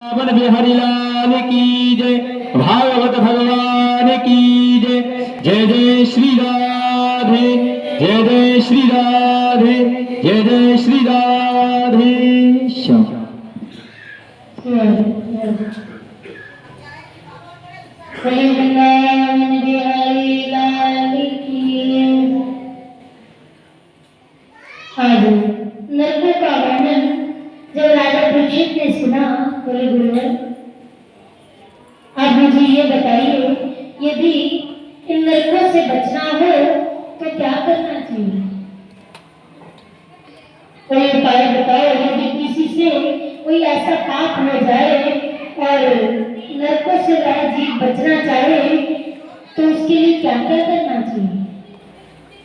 वृंदावन बिहारी लाल की जय। भागवत भगवान की जय। जय जय श्री राधे, जय जय श्री राधे, जय जय श्री राधे श्याम। वृंदावन बिहारी लाल की आज नरकों का वर्णन जब राजा परीक्षित ने सुना, बोले गुरुवर आप मुझे ये बताइए, यदि इन नरकों से बचना हो तो क्या करना चाहिए? कोई उपाय बताओ। यदि किसी से कोई ऐसा पाप हो जाए और नरकों से वह जीव बचना चाहे तो उसके लिए क्या क्या करना चाहिए?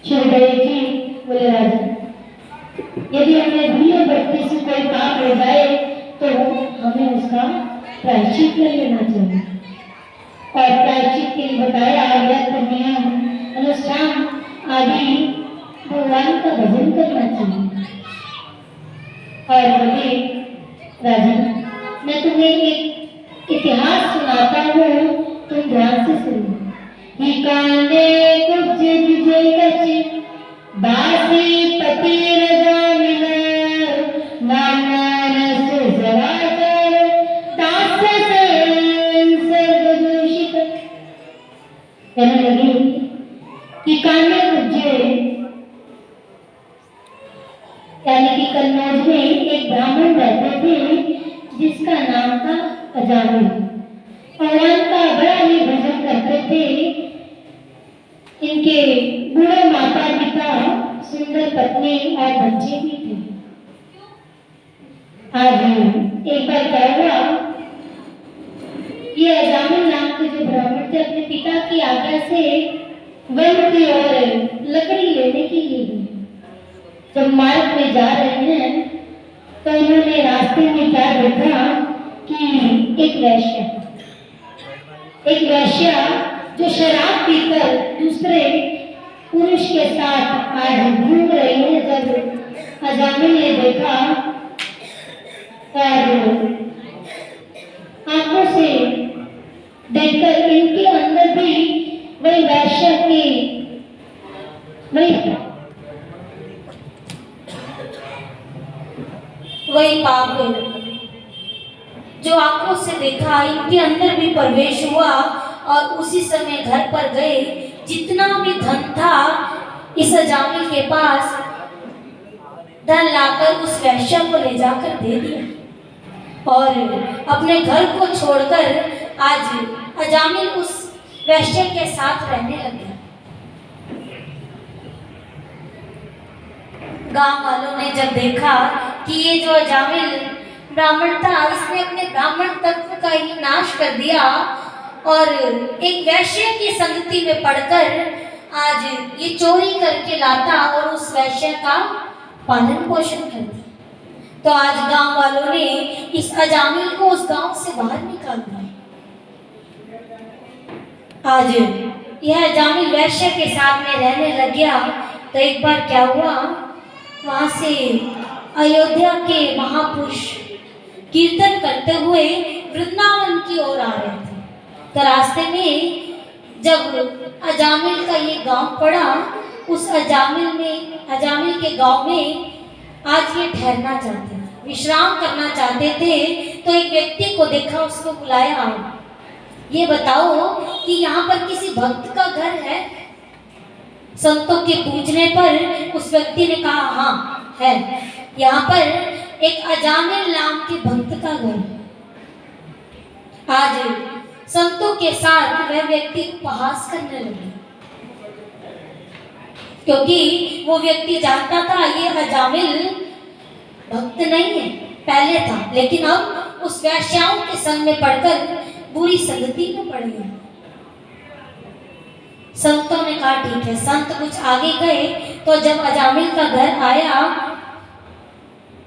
शिवदेव जी बोले राजा, यदि हमें भूल भटकी से कोई पाप हो जाए तो हमें उसका प्रायश्चित कर लेना चाहिए। और प्रायश्चित के लिए बताया व्रत नियम अनुष्ठान आदि भगवान का भजन करना चाहिए। और बोले राजा, मैं तुम्हें एक इतिहास सुनाता हूँ, तुम ध्यान से सुनो। ही कांडे कुब्ज विजय कचे बासी पति रजा मिला नामन से जराकर दास सर्वदूषित। कहने लगी कि कांडे कुब्जे यानी कि कन्नौज में एक ब्राह्मण रहते थे जिसका नाम था अजामिल। भगवान का बड़ा ही भजन करते थे। इनके बूढ़े माता पिता, सुंदर पत्नी और बच्चे भी थे। आज एक बार क्या हुआ, ये अजामिल नाम के जो ब्राह्मण थे अपने पिता की आज्ञा से वन की ओर लकड़ी लेने के लिए गए। जब मार्ग में जा रहे हैं तो इन्होंने रास्ते में क्या देखा कि एक वैश्या जो शराब पीकर दूसरे पुरुष के साथ आज घूम रही है। जब अजामिल ने देखा और आंखों से देखकर इनके अंदर भी वही वैश्या की वही पाप जो आंखों से देखा इनके अंदर भी प्रवेश हुआ और उसी समय घर पर गए। जितना भी धन था इस अजामिल के पास, धन लाकर उस वैश्या को ले जाकर दे दिया और अपने घर को छोड़कर आज अजामिल उस वैश्या के साथ रहने लगे। गांव वालों ने जब देखा कि ये जो अजामिल ब्राह्मण था, इसने अपने ब्राह्मण तत्व का ही नाश कर दिया और एक वैश्य की संगति में पड़कर आज ये चोरी करके लाता और उस वैश्य का पालन पोषण करता। तो आज गांव वालों ने इस अजामिल को उस गांव से बाहर निकाल दिया। आज यह अजामिल वैश्य के साथ में रहने लग गया। तो एक बार क्या हुआ, वहां से अयोध्या के महापुरुष कीर्तन करते हुए वृंदावन की ओर आ रहे थे। तो रास्ते में जब अजामिल का ये गांव पड़ा, उस अजामिल के गांव में आज ये ठहरना चाहते थे, विश्राम करना चाहते थे। तो एक व्यक्ति को देखा, उसको बुलाया, आओ ये बताओ कि यहाँ पर किसी भक्त का घर है? संतों के पूछने पर उस व्यक्ति ने कहा हाँ है, यहाँ पर एक अजामिल नाम के भक्त का घर है। आज संतों के साथ वह व्यक्ति उपहास करने लगे, क्योंकि वो व्यक्ति जानता था ये अजामिल भक्त नहीं है, पहले था, लेकिन अब उस वैश्याओं के संग में पड़कर बुरी संगति में पड़ गया। संतों ने कहा ठीक है। संत कुछ आगे गए तो जब अजामिल का घर आया,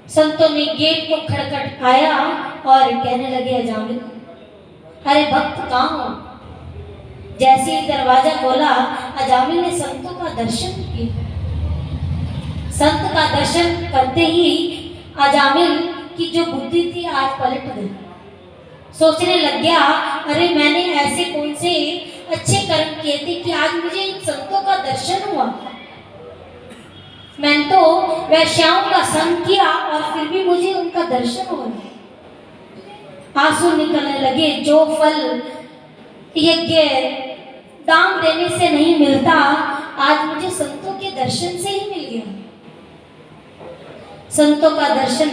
संतों ने गेट को खटखटाया और कहने लगे अजामिल, अरे भक्त कहाँ हो? जैसे ही दरवाजा खोला, अजामिल ने संतों का दर्शन किया। संत का दर्शन करते ही अजामिल की जो बुद्धि थी आज पलट गई। सोचने लग गया, अरे मैंने ऐसे कौन से अच्छे कर्म किए थे कि आज मुझे इन संतों का दर्शन हुआ। मैंने तो वैश्याओं का संग किया और फिर भी मुझे उनका दर्शन हुआ। आंसू निकलने लगे। जो फल यज्ञ दान देने से नहीं मिलता, आज मुझे संतों के दर्शन से ही मिल गया। संतों का दर्शन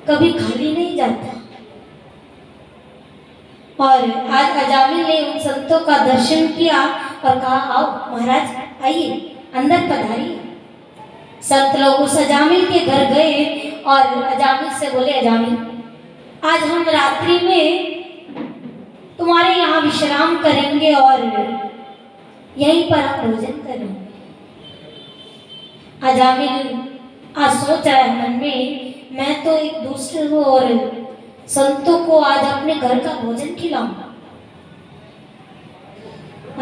कभी खाली नहीं जाता। और आज अजामिल ने उन संतों का दर्शन किया और कहा, आओ महाराज, आइए अंदर पधारिए। संत लोग उस अजामिल के घर गए और अजामिल से बोले, अजामिल, आज हम रात्रि में तुम्हारे यहाँ विश्राम करेंगे और यहीं पर हम भोजन करेंगे। अजामिल आज सोच रहा है मन में, मैं तो एक दूसरे हूँ और संतों को आज अपने घर का भोजन खिलाऊंगा।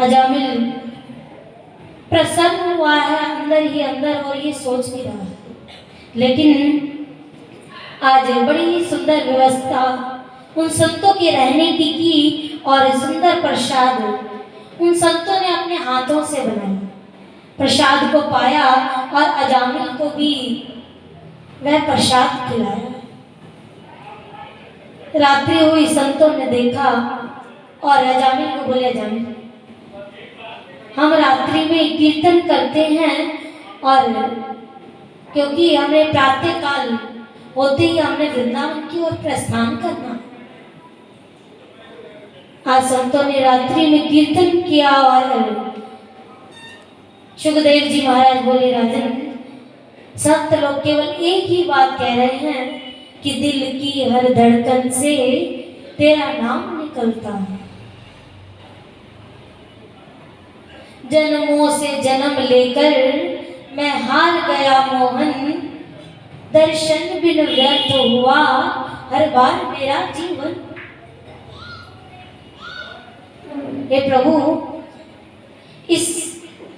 अजामिल प्रसन्न हुआ है अंदर ही अंदर और ये सोच भी रहा है, लेकिन आज बड़ी ही सुंदर व्यवस्था उन संतों के रहने की और सुंदर प्रसाद उन संतों ने अपने हाथों से बनाया। प्रसाद को पाया और अजामिल को भी वह प्रसाद खिलाया। रात्रि हुई, संतों ने देखा और अजामिल को बोले, अजामिल, हम रात्रि में कीर्तन करते हैं और क्योंकि हमें प्रातः काल होते ही हमने वृंदावन की ओर प्रस्थान करना। आज संतों ने रात्रि में कीर्तन किया और सुखदेव जी महाराज बोले, राजन, संत लोग केवल एक ही बात कह रहे हैं कि दिल की हर धड़कन से तेरा नाम निकलता है। जन्मों से जन्म लेकर मैं हार गया मोहन, दर्शन बिन व्यर्थ हुआ हर बार मेरा जीवन। हे प्रभु, इस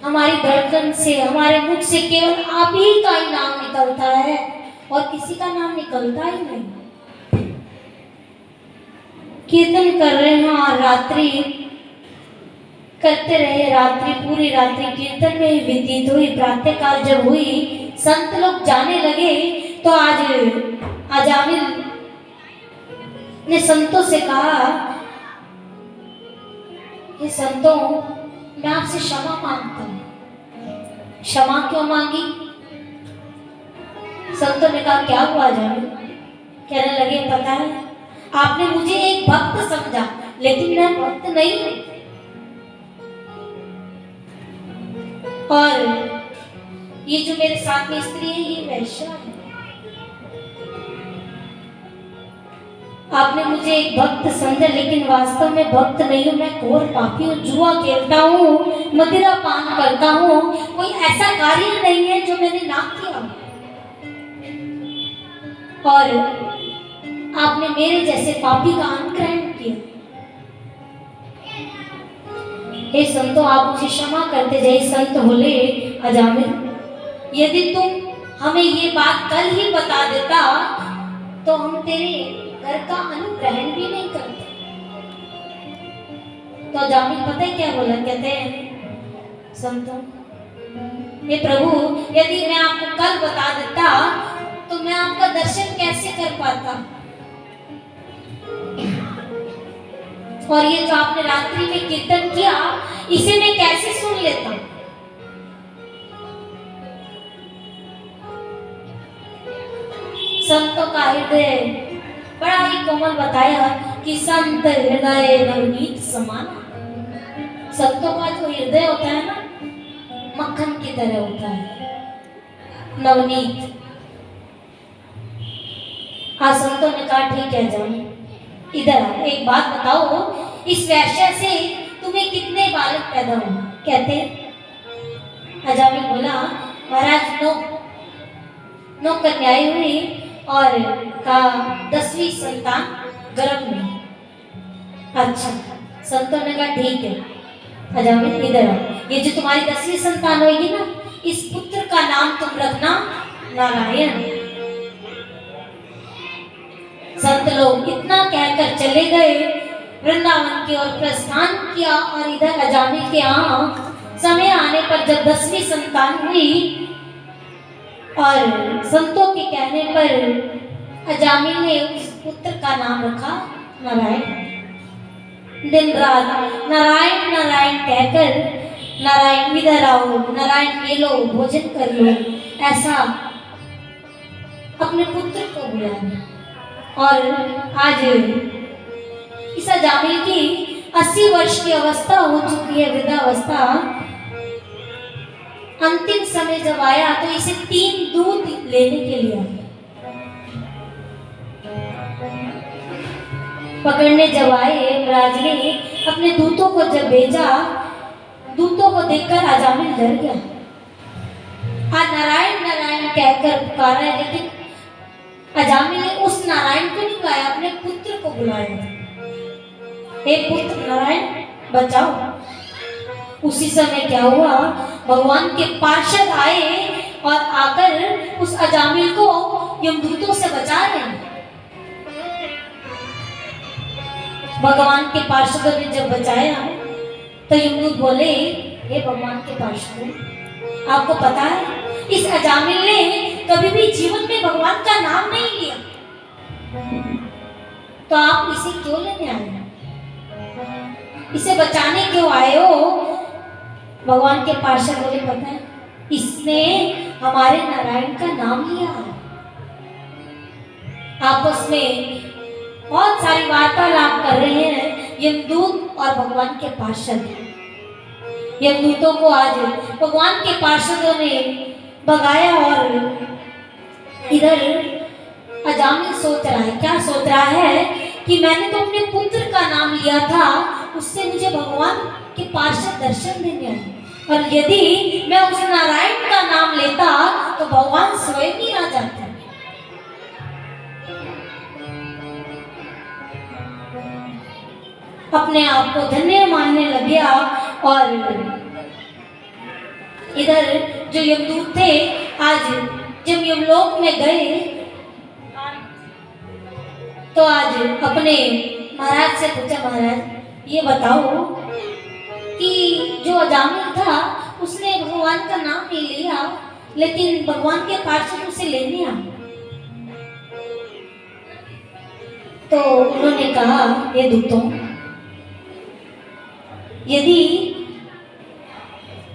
हमारी धड़कन से, हमारे मुख से केवल आप ही का ही नाम निकलता है और किसी का नाम निकलता ही नहीं। कीर्तन कर रहे हैं और रात्रि करते रहे। रात्रि, पूरी रात्रि कीर्तन में ही व्यतीत हुई। प्रातः काल जब हुई, संत लोग जाने लगे तो आज अजामिल ने संतों से कहा, ये संतों, मैं आपसे क्षमा मांगता हूँ। क्षमा क्यों मांगी? संतों ने कहा, क्या हुआ अजामिल? कहने लगे, पता है, आपने मुझे एक भक्त समझा, लेकिन मैं भक्त नहीं हूँ। और ये जो मेरे साथ में स्त्री है, ये वैश्या है। आपने मुझे एक भक्त समझा, लेकिन वास्तव में भक्त नहीं हूँ। मैं घोर पापी हूँ, जुआ खेलता हूँ, मदिरा पान करता हूँ। कोई ऐसा कार्य नहीं है जो मैंने ना किया। और आपने मेरे जैसे पापी का अनुग्रहण किया। हे संतों, आप मुझे क्षमा करते जाइए। संत बोले, अजामिल, यदि तुम हमें ये बात कल ही बता देता तो हम तेरे घर का अनुग्रहण भी नहीं करते। तो अजामिल पता है क्या बोला? कहते हैं, संतों, हे प्रभु, यदि मैं आपको कल बता देता तो मैं आपका दर्शन कैसे कर पाता? और ये जो आपने रात्रि में कीर्तन किया, इसे मैं कैसे सुन लेता? संतों का हृदय बड़ा ही कोमल बताया कि संत हृदय नवनीत समान। संतों का जो हृदय होता है ना, मक्खन की तरह होता है, नवनीत। हाँ, संतों ने कहा, ठीक है जानी, इधर आओ, एक बात बताओ, इस वैश्या से तुम्हें कितने बालक पैदा हुए? कहते अजामिल बोला, महाराज, नौ कन्याएं हुई और का 10वीं संतान गर्भ में। अच्छा, संतों ने कहा, ठीक है अजामिल, इधर आओ, ये जो तुम्हारी 10वीं संतान होगी ना, इस पुत्र का नाम तुम रखना नारायण। संत लोग इतना कह चले गए, वृंदावन की ओर प्रस्थान किया। और इधर अजामिल के यहाँ समय आने पर जब 10वीं संतान हुई और संतों के कहने पर अजामिल ने उस पुत्र का नाम रखा नारायण। दिन रात नारायण नारायण कहकर, नारायण इधर आओ, नारायण ये लो, भोजन कर लो, ऐसा अपने पुत्र को बुलाया। और आज इस अजामिल की 80 वर्ष की अवस्था हो चुकी है, वृद्धावस्था। अंतिम समय जब आया तो इसे 3 दूध लेने के लिए पकड़ने जब आए, महाराज ने अपने दूतों को जब भेजा, दूतों को देखकर अजामिल डर गया। आज नारायण नारायण कहकर पुकारा है, लेकिन अजामिल ने उस नारायण को नहीं बुलाया, अपने पुत्र को बुलाया। हे पुत्र नारायण बचाओ। उसी समय क्या हुआ, भगवान के पार्षद आए और आकर उस अजामिल को यमदूतों से बचा रहे हैं। भगवान के पार्षदों ने जब बचाया तो यमदूत बोले, हे भगवान के पार्षदों, आपको पता है इस अजामिल ने कभी भी जीवन में भगवान का नाम नहीं लिया, तो आप इसे क्यों लेने आए, इसे बचाने क्यों आए हो? भगवान के पार्षद बोले, पता है इसने हमारे नारायण का नाम लिया। आपस में बहुत सारी वार्तालाप कर रहे हैं यमदूत और भगवान के पार्षद। यमदूतों को आज भगवान के पार्षदों ने भगाया और इधर अजामिल सोच रहा है, क्या सोच रहा है कि मैंने तो अपने पुत्र का नाम लिया था, उससे मुझे भगवान के पार्षद दर्शन देने आए, और यदि मैं उस नारायण का नाम लेता तो भगवान स्वयं ही आ जाते। अपने आप को धन्य मानने लग गया। और इधर जो यमदूत थे, आज जब यमलोक में गए तो आज अपने महाराज से पूछा, महाराज ये बताओ कि जो अजामिल था उसने भगवान का नाम नहीं लिया, लेकिन भगवान के पार्षद उसे लेने आए। तो उन्होंने कहा, ये दूतों, यदि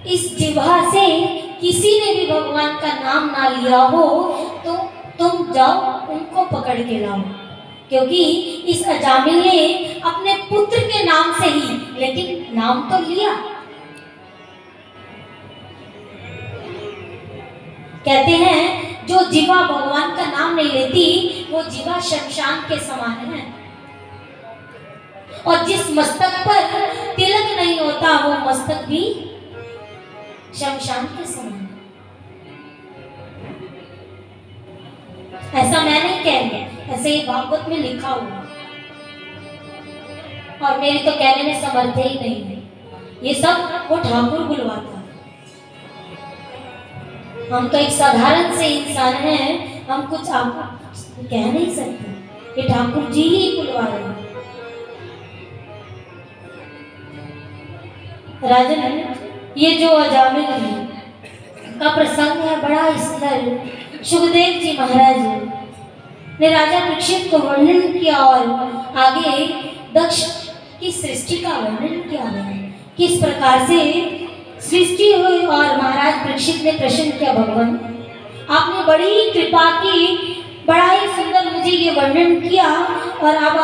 इस जिह्वा से किसी ने भी भगवान का नाम ना लिया हो तो तुम जाओ उनको पकड़ के लाओ, क्योंकि इस अजामिल ने अपने पुत्र के नाम से ही, लेकिन नाम तो लिया। कहते हैं जो जीवा भगवान का नाम नहीं लेती वो जीवा शमशान के समान है, और जिस मस्तक पर तिलक नहीं होता वो मस्तक भी शमशान के समान। ऐसा मैं नहीं कह रही, ऐसे ही भागवत में लिखा हुआ, और मेरी तो कहने में समर्थ ही नहीं है। ये सब वो ठाकुर बुलवाता है। हम तो एक साधारण से इंसान हैं, हम कुछ आपको कह नहीं सकते, ये ठाकुर जी ही बुलवा रहे हैं। राजन, ये जो अजामिल का प्रसंग है बड़ा सुंदर। सुखदेव जी महाराज ने राजा परीक्षित को वर्णन किया और आगे दक्ष की सृष्टि का वर्णन किया है, किस प्रकार से सृष्टि हुई। और महाराज परीक्षित ने प्रश्न किया, भगवान आपने बड़ी कृपा की, बड़ा ही सुंदर मुझे ये वर्णन किया, और अब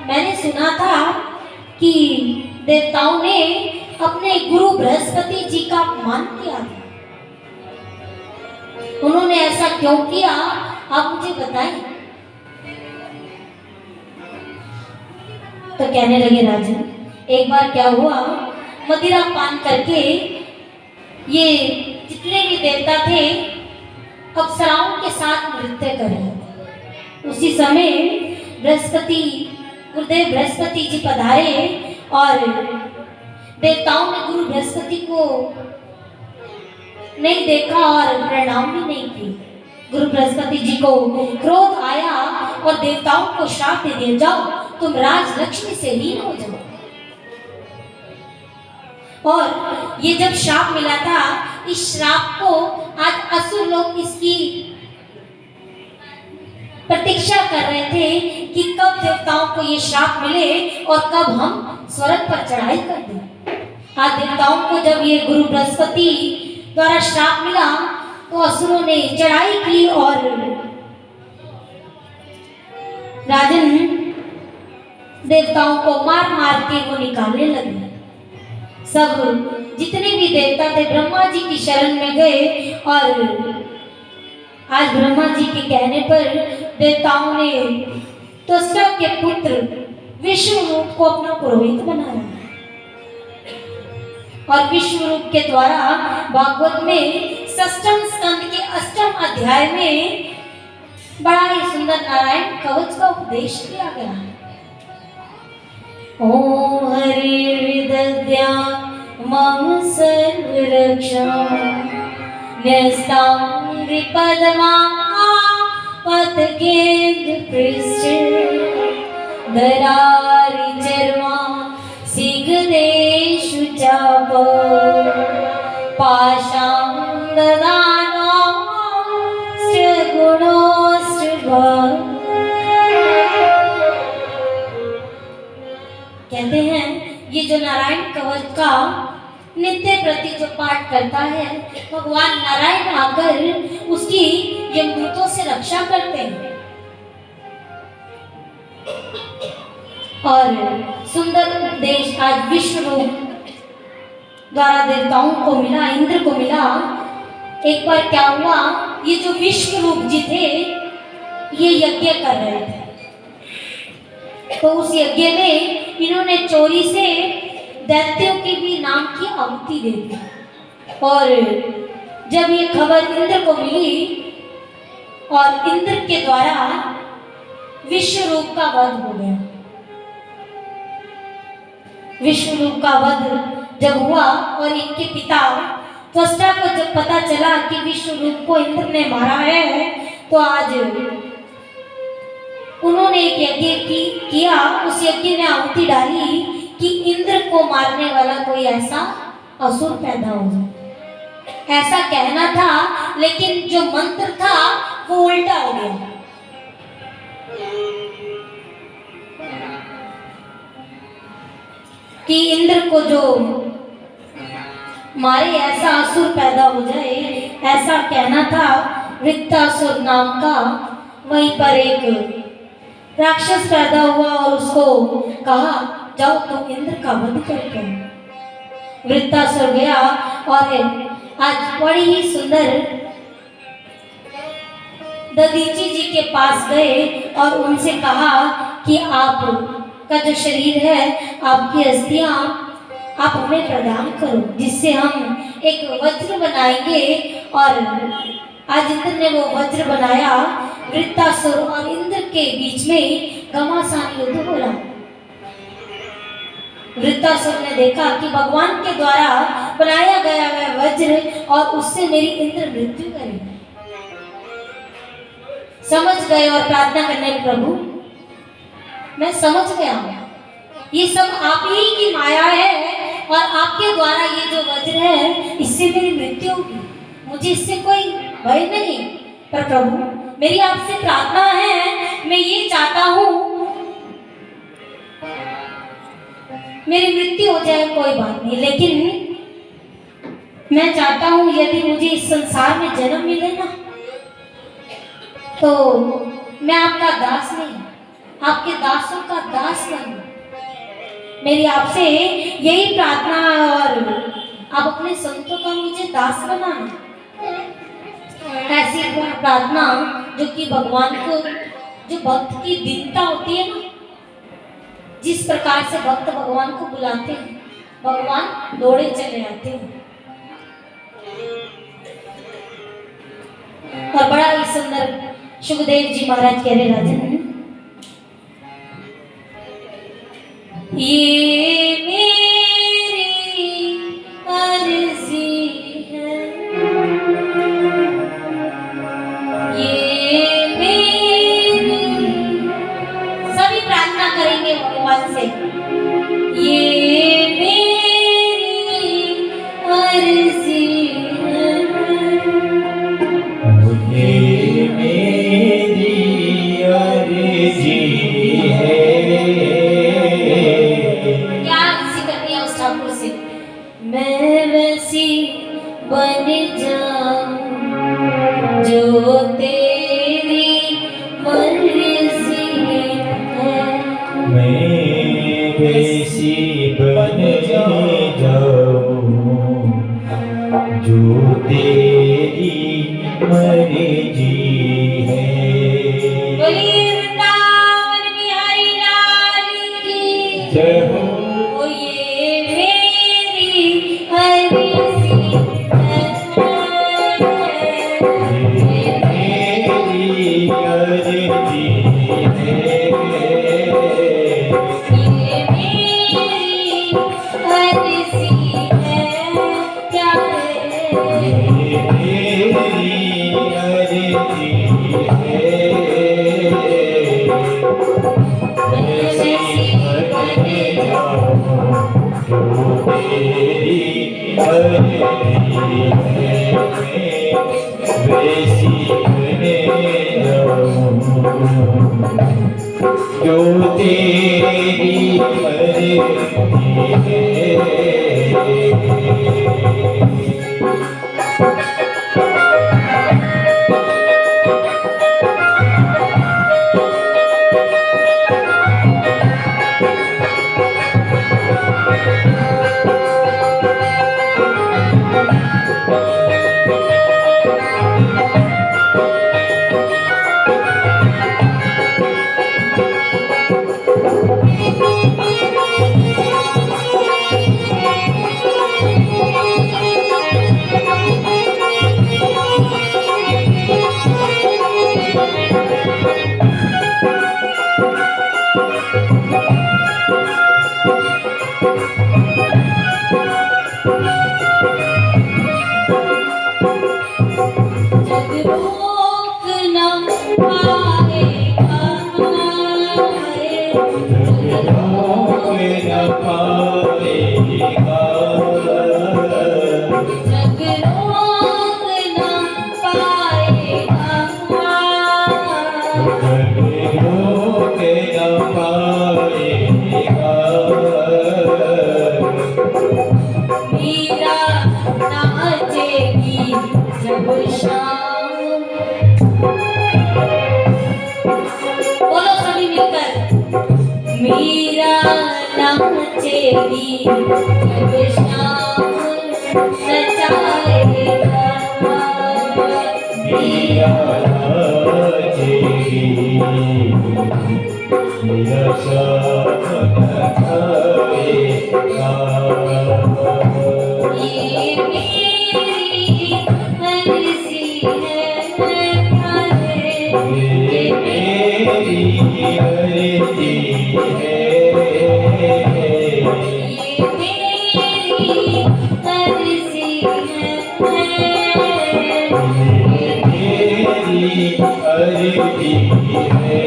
मैंने सुना था कि देवताओं ने अपने गुरु बृहस्पति जी का अपमान किया था, उन्होंने ऐसा क्यों किया, आप मुझे बताएं। तो कहने लगे, राजन एक बार क्या हुआ, मदिरा पान करके ये जितने भी देवता थे अप्सराओं के साथ नृत्य कर रहे थे। उसी समय बृहस्पति, गुरुदेव बृहस्पति जी पधारे और देवताओं ने गुरु बृहस्पति को नहीं देखा और प्रणाम भी नहीं किया। गुरु बृहस्पति जी को क्रोध आया और देवताओं को श्राप दे दिया, जाओ तुम राज लक्ष्मी से हीन हो जाओ। और ये जब श्राप मिला था, इस श्राप को आज असुर लोग इसकी प्रतीक्षा कर रहे थे कि कब देवताओं को ये श्राप मिले और कब हम स्वर्ग पर चढ़ाई कर दें। आज देवताओं को जब ये गुरु बृहस्पति द्वारा श्राप मिला तो असुरों ने चढ़ाई की और राजन देवताओं को मार मार के वो निकालने लगे। सब जितने भी देवता थे ब्रह्मा जी की शरण में गए और आज ब्रह्मा जी के कहने पर देवताओं ने त्वष्टा के पुत्र विश्वरूप को अपना पुरोहित बनाया और विश्वरूप के द्वारा भागवत में षष्ठम स्कंद के 8वें अध्याय में बड़ा ही सुंदर नारायण कवच का उपदेश किया गया है। ओम हरिर्विदद्या मम सर्वरक्षा न्यस्तां विपदमा पतकेन्द्र पृष्ठ दरारि चर्मा सिगदेषु चाप पाशां ददानो कहते हैं ये जो नारायण कवच का नित्य प्रति जो पाठ करता है, भगवान नारायण आकर उसकी यमदूतों से रक्षा करते हैं। और सुंदर उपदेश आज विश्वरूप द्वारा देवताओं को मिला, इंद्र को मिला। एक बार क्या हुआ, ये जो विश्वरूप जी थे ये यज्ञ कर रहे थे, तो उस यज्ञ में इन्होंने चोरी से दैत्यों की भी नाम की आहुति दे दी। और जब ये खबर इंद्र को मिली और इंद्र के द्वारा विश्वरूप का वध हो गया। विश्वरूप का वध जब हुआ और इनके पिता त्वष्टा को जब पता चला कि विश्वरूप को इंद्र ने मारा है, तो आज उन्होंने एक यज्ञ किया। उस यज्ञ में आहुति डाली कि इंद्र को मारने वाला कोई ऐसा असुर पैदा हो जाए। ऐसा कहना था, लेकिन जो मंत्र था वो उल्टा हो गया। कि इंद्र को जो मारे ऐसा असुर पैदा हो जाए, ऐसा कहना था। वृत्तासुर नाम का वहीं पर एक राक्षस पैदा हुआ और उसको कहा जाओ तुम इंद्र का वध करके। वृत्तासुर गया और आज बड़ी ही सुंदर दधीची जी के पास गए और उनसे कहा कि आप का जो शरीर है, आपकी अस्थियां आप हमें प्रदान करो, जिससे हम एक वज्र बनाएंगे। और आज इंद्र ने वो वज्र बनाया। वृत्तासुर और इंद्र के बीच में घमासान युद्ध हो रहा। वृत्तासुर ने देखा कि भगवान के द्वारा बनाया गया वह वज्र और उससे मेरी इंद्र मृत्यु करेगी। समझ गए और प्रार्थना करने, प्रभु मैं समझ गया हूं, ये सब आप ही की माया है और आपके द्वारा ये जो वज्र है इससे मेरी मृत्यु होगी। मुझे इससे कोई भय नहीं, पर प्रभु मेरी आपसे प्रार्थना है, मैं ये चाहता हूं मेरी मृत्यु हो जाए कोई बात नहीं, लेकिन मैं चाहता हूं यदि मुझे इस संसार में जन्म मिले ना, तो मैं आपका दास नहीं, आपके दासों का दास बनूं। मेरी आपसे यही प्रार्थना है और आप अपने संतों का मुझे दास बनाना। ऐसी प्रार्थना जो कि भगवान को, जो भक्त की दीनता होती है ना, जिस प्रकार से भक्त भगवान को बुलाते हैं, भगवान दौड़े चले आते हैं। और बड़ा ही सुंदर सुखदेव जी महाराज कह रहे, राजन ये मेरी अर्जी है, ये मेरी, सभी प्रार्थना करेंगे मैं वैसी बन जाऊं जो तेरी मर्जी है। बोलिए वृंदावन बिहारी लाल की जय हो। ओ ये मेरी अर्जी है, ये मेरी अर्जी है, ये मेरी अर्जी है, प्यारे ये मेरी अर्जी है। वैसी बन जाऊं जो तेरी मर्जी है, वैसी बन जाऊं जो तेरी मर्जी है। जगरोक न पाएगा, रोक न पाएगा, जगरोक न पाएगा, रोक न पाएगा। मीरा नाचेगी जब शाम। बोलो सभी मिलकर, मीरा नाचेगी जब शाम नचाएगा, मीरा नाचेगी, मीरा शाम नचाएगा। ये मेरी मर्जी है, प्यारे ये मेरी अर्जी है, ये मेरी अर्जी है, ये मेरी अर्जी है।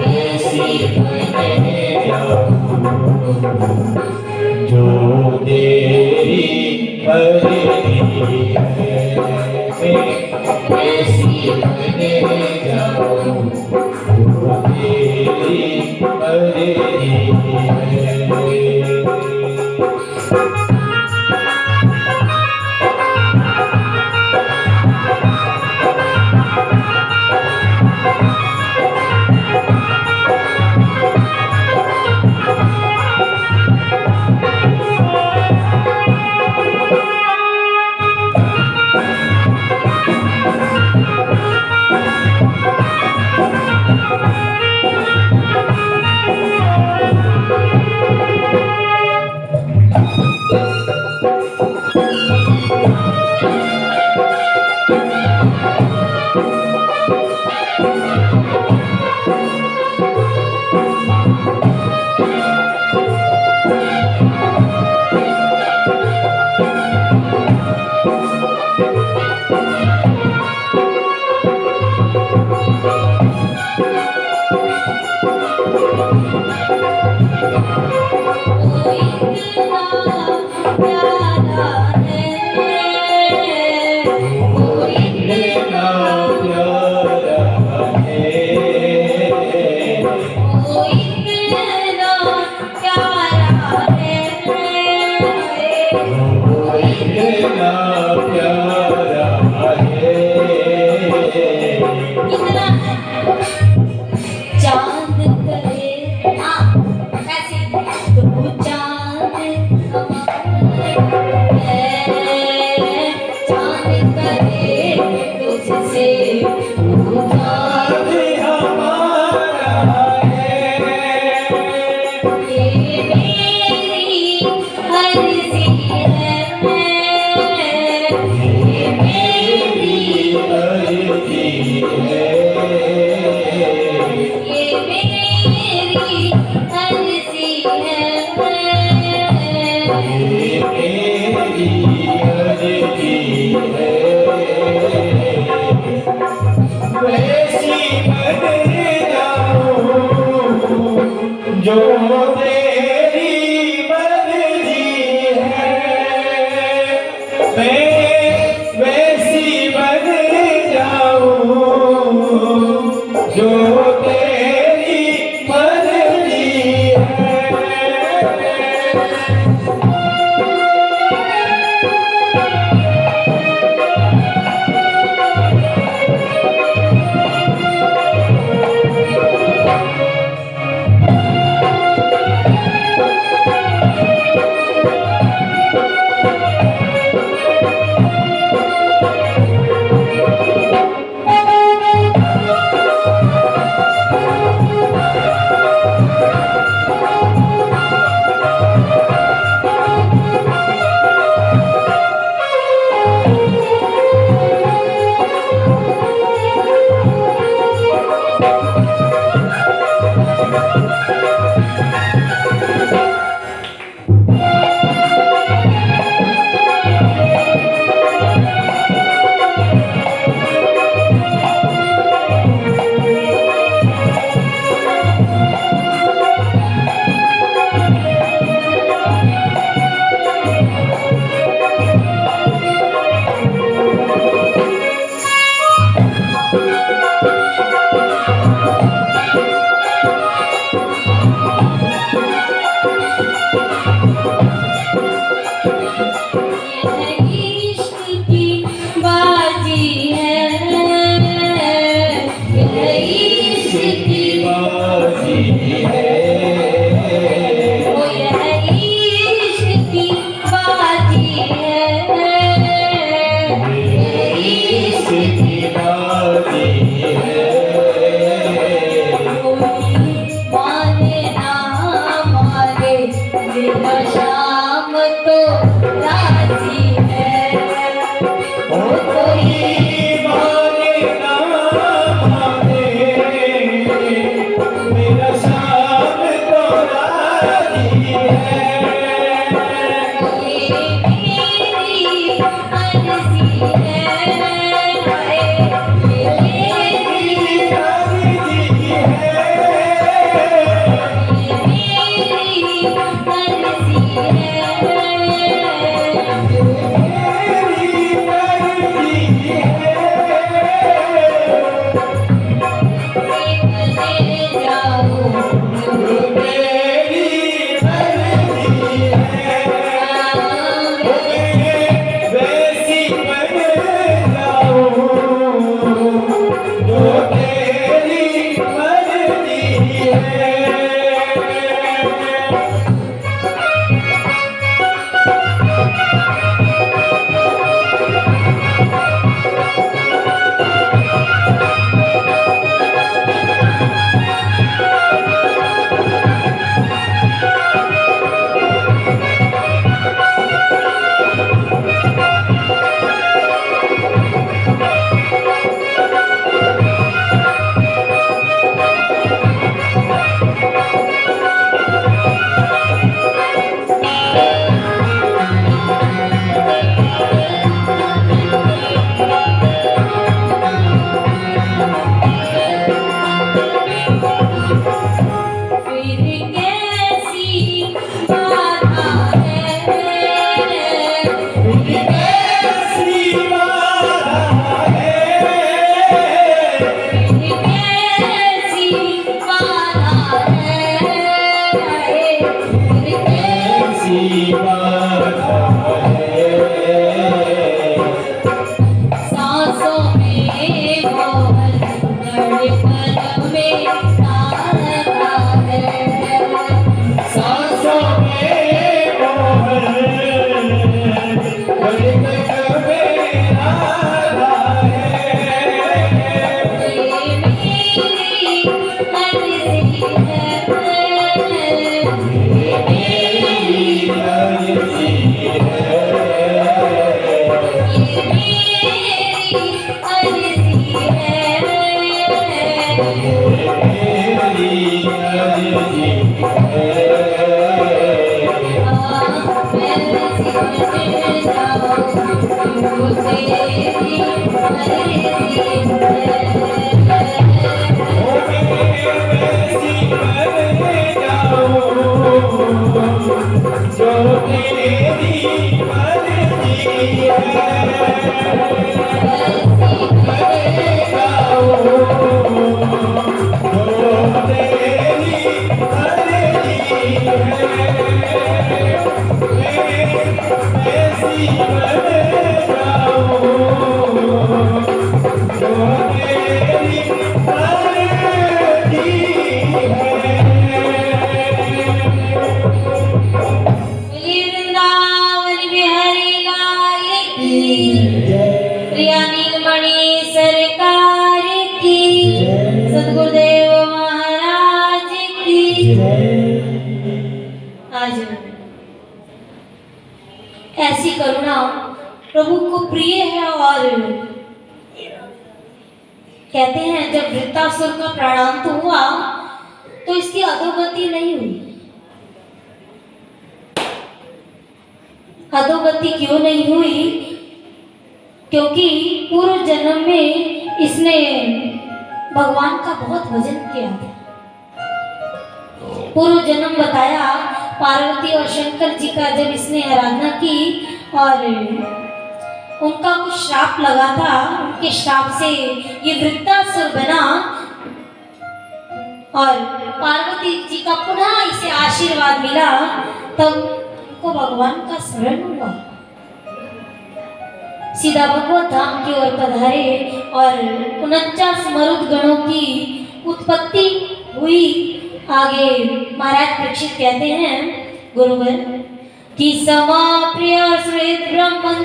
ऐसी बन जाऊं जो तेरी मर्जी है, ऐसी बन जाऊं जो तेरी मर्जी है। ऐसी करुणा प्रभु को प्रिय है और कहते हैं जब वृत्तासुर का प्राणांत हुआ तो इसकी अधोगति नहीं हुई। अधोगति क्यों नहीं हुई? क्योंकि पूर्व जन्म में इसने भगवान का बहुत भजन किया था। पूर्व जन्म बताया पार्वती और शंकर जी का जब इसने आराधना की और उनका कुछ श्राप लगा था, उनके श्राप से ये वृत्तासुर बना और पार्वती जी का पुनः इसे आशीर्वाद मिला, तब उनको भगवान का स्मरण हुआ। सीधा भगवत धाम की ओर पधारे और 49 मरुद गणों की उत्पत्ति हुई। आगे महाराज परीक्षित कहते हैं गुरुवर कि समाप्रिय श्वेत ब्रह्मन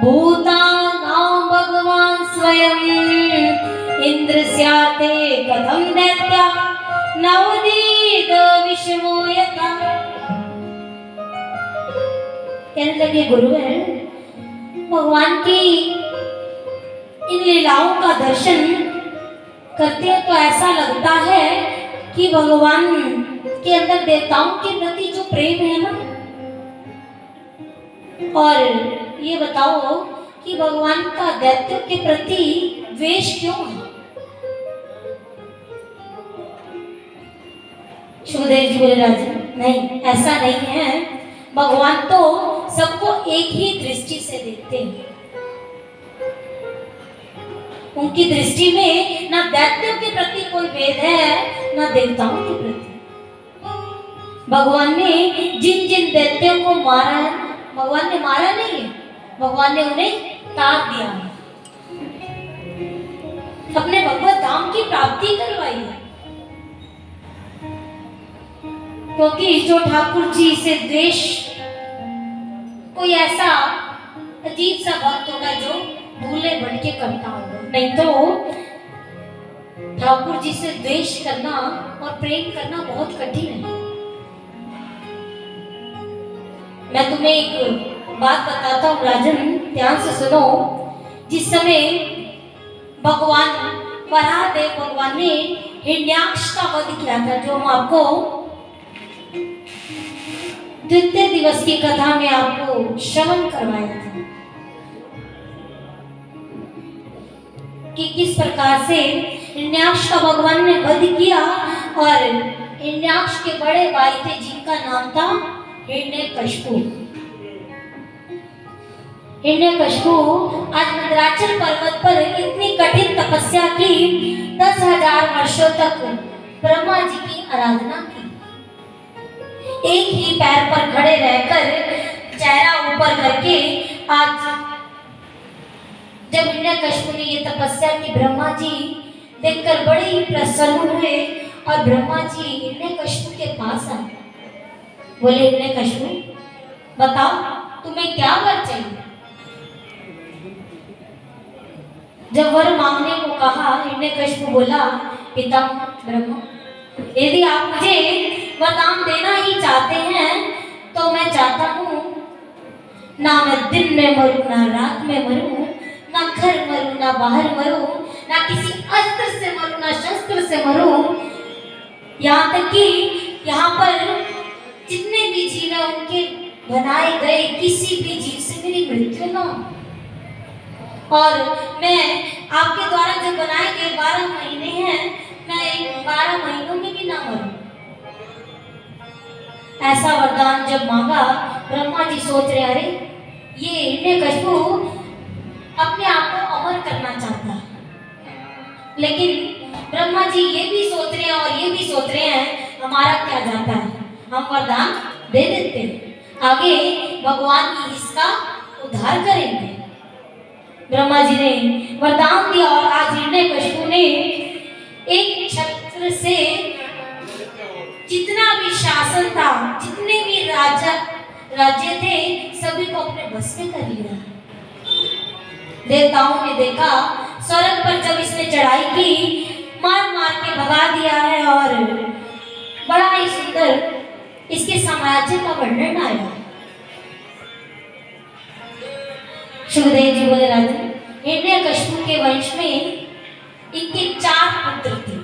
भूतानां भगवान स्वयं इंद्र स्याते कथम दैत्या नवदीत विषमो यथा। कहने लगे गुरुवर भगवान की इन लीलाओं का दर्शन करते हैं तो ऐसा लगता है कि भगवान के अंदर देवताओं के प्रति जो प्रेम है ना, और ये बताओ कि भगवान का दैत्यों के प्रति द्वेष क्यों है? सुखदेव जी बोले राजन नहीं, ऐसा नहीं है। भगवान तो सबको एक ही दृष्टि से देखते हैं। उनकी दृष्टि में ना दैत्यों के प्रति कोई भेद है ना देवताओं के प्रति। भगवान ने जिन जिन दैत्यों को मारा है, भगवान ने मारा नहीं है, भगवान ने उन्हें तार दिया है, अपने भगवत धाम की प्राप्ति करवाई है। क्योंकि जो ठाकुर जी से द्वेष कोई ऐसा अजीब सा भक्त होगा जो भूले भटके करता होगा, नहीं तो ठाकुर जी से द्वेष करना और प्रेम करना बहुत कठिन है। मैं तुम्हें एक बात बताता हूँ राजन, ध्यान से सुनो। जिस समय भगवान वराहदेव भगवान ने हिरण्याक्ष का वध किया था, जो हम आपको द्वितीय दिवस की कथा में आपको श्रवण करवाया था कि किस प्रकार से हिरण्याक्ष का भगवान ने वध किया। और हिरण्याक्ष के बड़े भाई थे जिनका नाम था हिरण्यकशिपु। हिरण्यकशिपु आज मंदराचल पर्वत पर इतनी कठिन तपस्या की, 10,000 वर्षों तक ब्रह्मा जी की आराधना की, एक ही पैर पर खड़े रहकर चेहरा ऊपर करके। आज जब हिरण्यकशिपु ने ये तपस्या की, ब्रह्मा जी देखकर बड़े ही प्रसन्न हुए और ब्रह्मा जी हिरण्यकशिपु के पास आए। बोले हिरण्यकशिपु बताओ तुम्हें क्या वर चाहिए? जब वर मांगने को कहा, हिरण्यकशिपु बोला पितामह ब्रह्मा, यदि आप मुझे वरदान देना ही चाहते हैं तो मैं चाहता हूँ ना मैं दिन में मरूं ना रात में मरूं, ना घर मरूं ना बाहर मरूं, ना किसी अस्त्र से मरूं ना शस्त्र से मरूं, यहाँ तक कि यहाँ पर जितने भी जीव हैं उनके बनाए गए किसी भी जीव से मेरी मृत्यु ना हो। और मैं आपके द्वारा जो बनाए गए 12 महीने हैं, मैं 12 महीनों में भी ना मरूं। ऐसा वरदान जब मांगा, ब्रह्मा जी सोच रहे अरे ये हिरण्यकशिपु अपने आप को अमर करना चाहता है, लेकिन ब्रह्मा जी ये भी सोच रहे हैं और ये भी सोच रहे हैं हमारा क्या जाता है, हम वरदान दे देते हैं, आगे भगवान ही इसका उद्धार करेंगे। ब्रह्मा जी ने वरदान दिया और आज हिरण्यकशिपु ने एक छत्र से जितना भी शासन था, जितने भी राज्य थे, सभी को अपने बस में कर लिया। देवताओं ने देखा, स्वर्ग पर जब इसने चढ़ाई की, मार मार के भगा दिया है और बड़ा ही सुंदर इसके साम्राज्य का वर्णन आया। सुखदेव जी बोले राजन, हिरण्यकशिपु के वंश में इनके 4 पुत्र थे।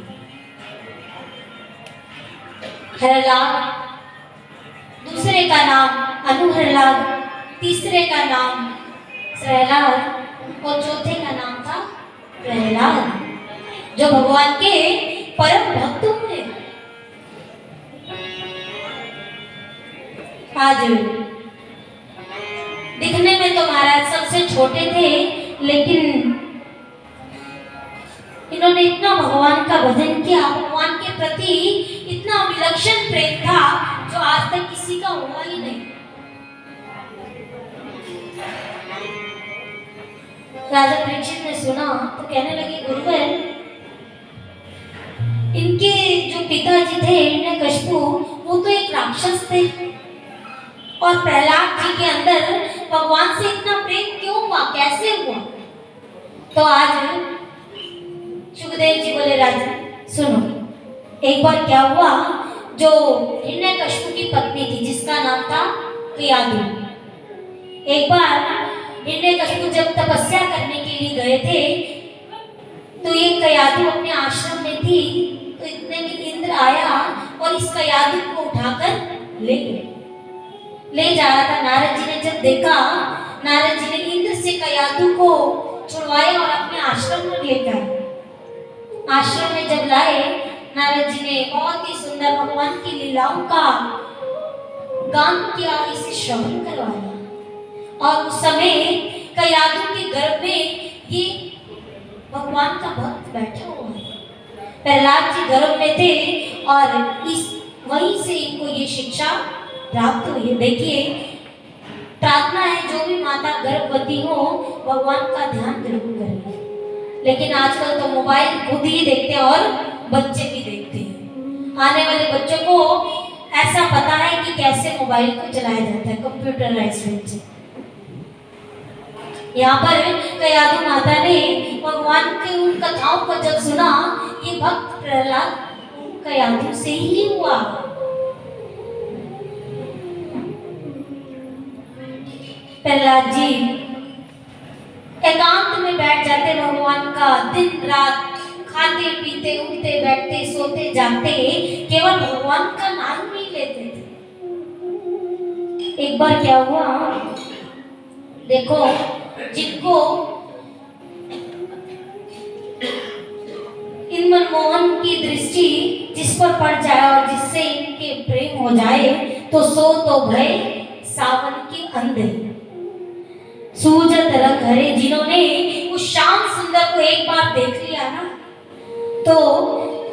हरलाल, दूसरे का नाम अनुहरलाल, तीसरे का नाम श्रहलाल और चौथे का नाम था प्रहलाद, जो भगवान के परम भक्त हुए। आज दिखने में तो महाराज सबसे छोटे थे, लेकिन इन्होंने इतना भगवान का भजन किया, भगवान के प्रति इतना विलक्षण प्रेम था जो आज तक किसी का हुआ ही नहीं। राजा परीक्षित ने सुना तो कहने लगे, गुरुवर, इनके जो पिताजी थे हिरण्यकशिपु, वो तो एक राक्षस थे, और प्रहलाद जी के अंदर भगवान से इतना प्रेम क्यों हुआ, कैसे हुआ? तो आज सुखदेव जी बोले, राजा सुनो, एक बार क्या हुआ, जो हिरण्यकशिपु की पत्नी थी जिसका नाम था कयाधु, एक बार हिरण्यकशिपु जब तपस्या करने के लिए गए थे तो ये कयाधु अपने आश्रम में थी, तो इतने में इंद्र आया और इस कयाधु को उठाकर ले जा रहा था। नारद जी ने जब देखा, नारद जी ने इंद्र से कयाधु को छुड़वाया और अपने आश्रम में लेकर आए। आश्रम में जब लाए, नारद जी ने बहुत ही सुंदर भगवान की लीलाओं का गान किया, इसे श्रवण करवाया, और उस समय कयाधु के गर्भ में ये भगवान का भक्त बैठा हुआ है। प्रहलाद जी गर्भ में थे और इस वहीं से इनको ये शिक्षा प्राप्त हुई है। देखिए, प्रार्थना है जो भी माता गर्भवती हो भगवान का ध्यान जरूर करें, लेकिन आजकल तो मोबाइल खुद ही देखते हैं और बच्चे भी देखते हैं। आने वाले बच्चों को ऐसा पता है कि कैसे मोबाइल को चलाया जाता है, कंप्यूटराइज्ड बच्चे। यहाँ पर कयाधु माता ने भगवान की उन कथाओं को जब सुना, ये भक्त प्रहलाद कयाधु से ही हुआ। प्रहलाद जी एकांत में बैठ जाते, भगवान का दिन रात खाते पीते उठते बैठते सोते जागते केवल भगवान का नाम ही लेते थे। एक बार क्या हुआ, देखो, जिनको इन मनमोहन की दृष्टि जिस पर पड़ जाए और जिससे इनके प्रेम हो जाए, तो सो तो भय सावन के अंधे, सूझत रंग हरे। जिन्होंने उस श्याम सुंदर को एक बार देख लिया ना, तो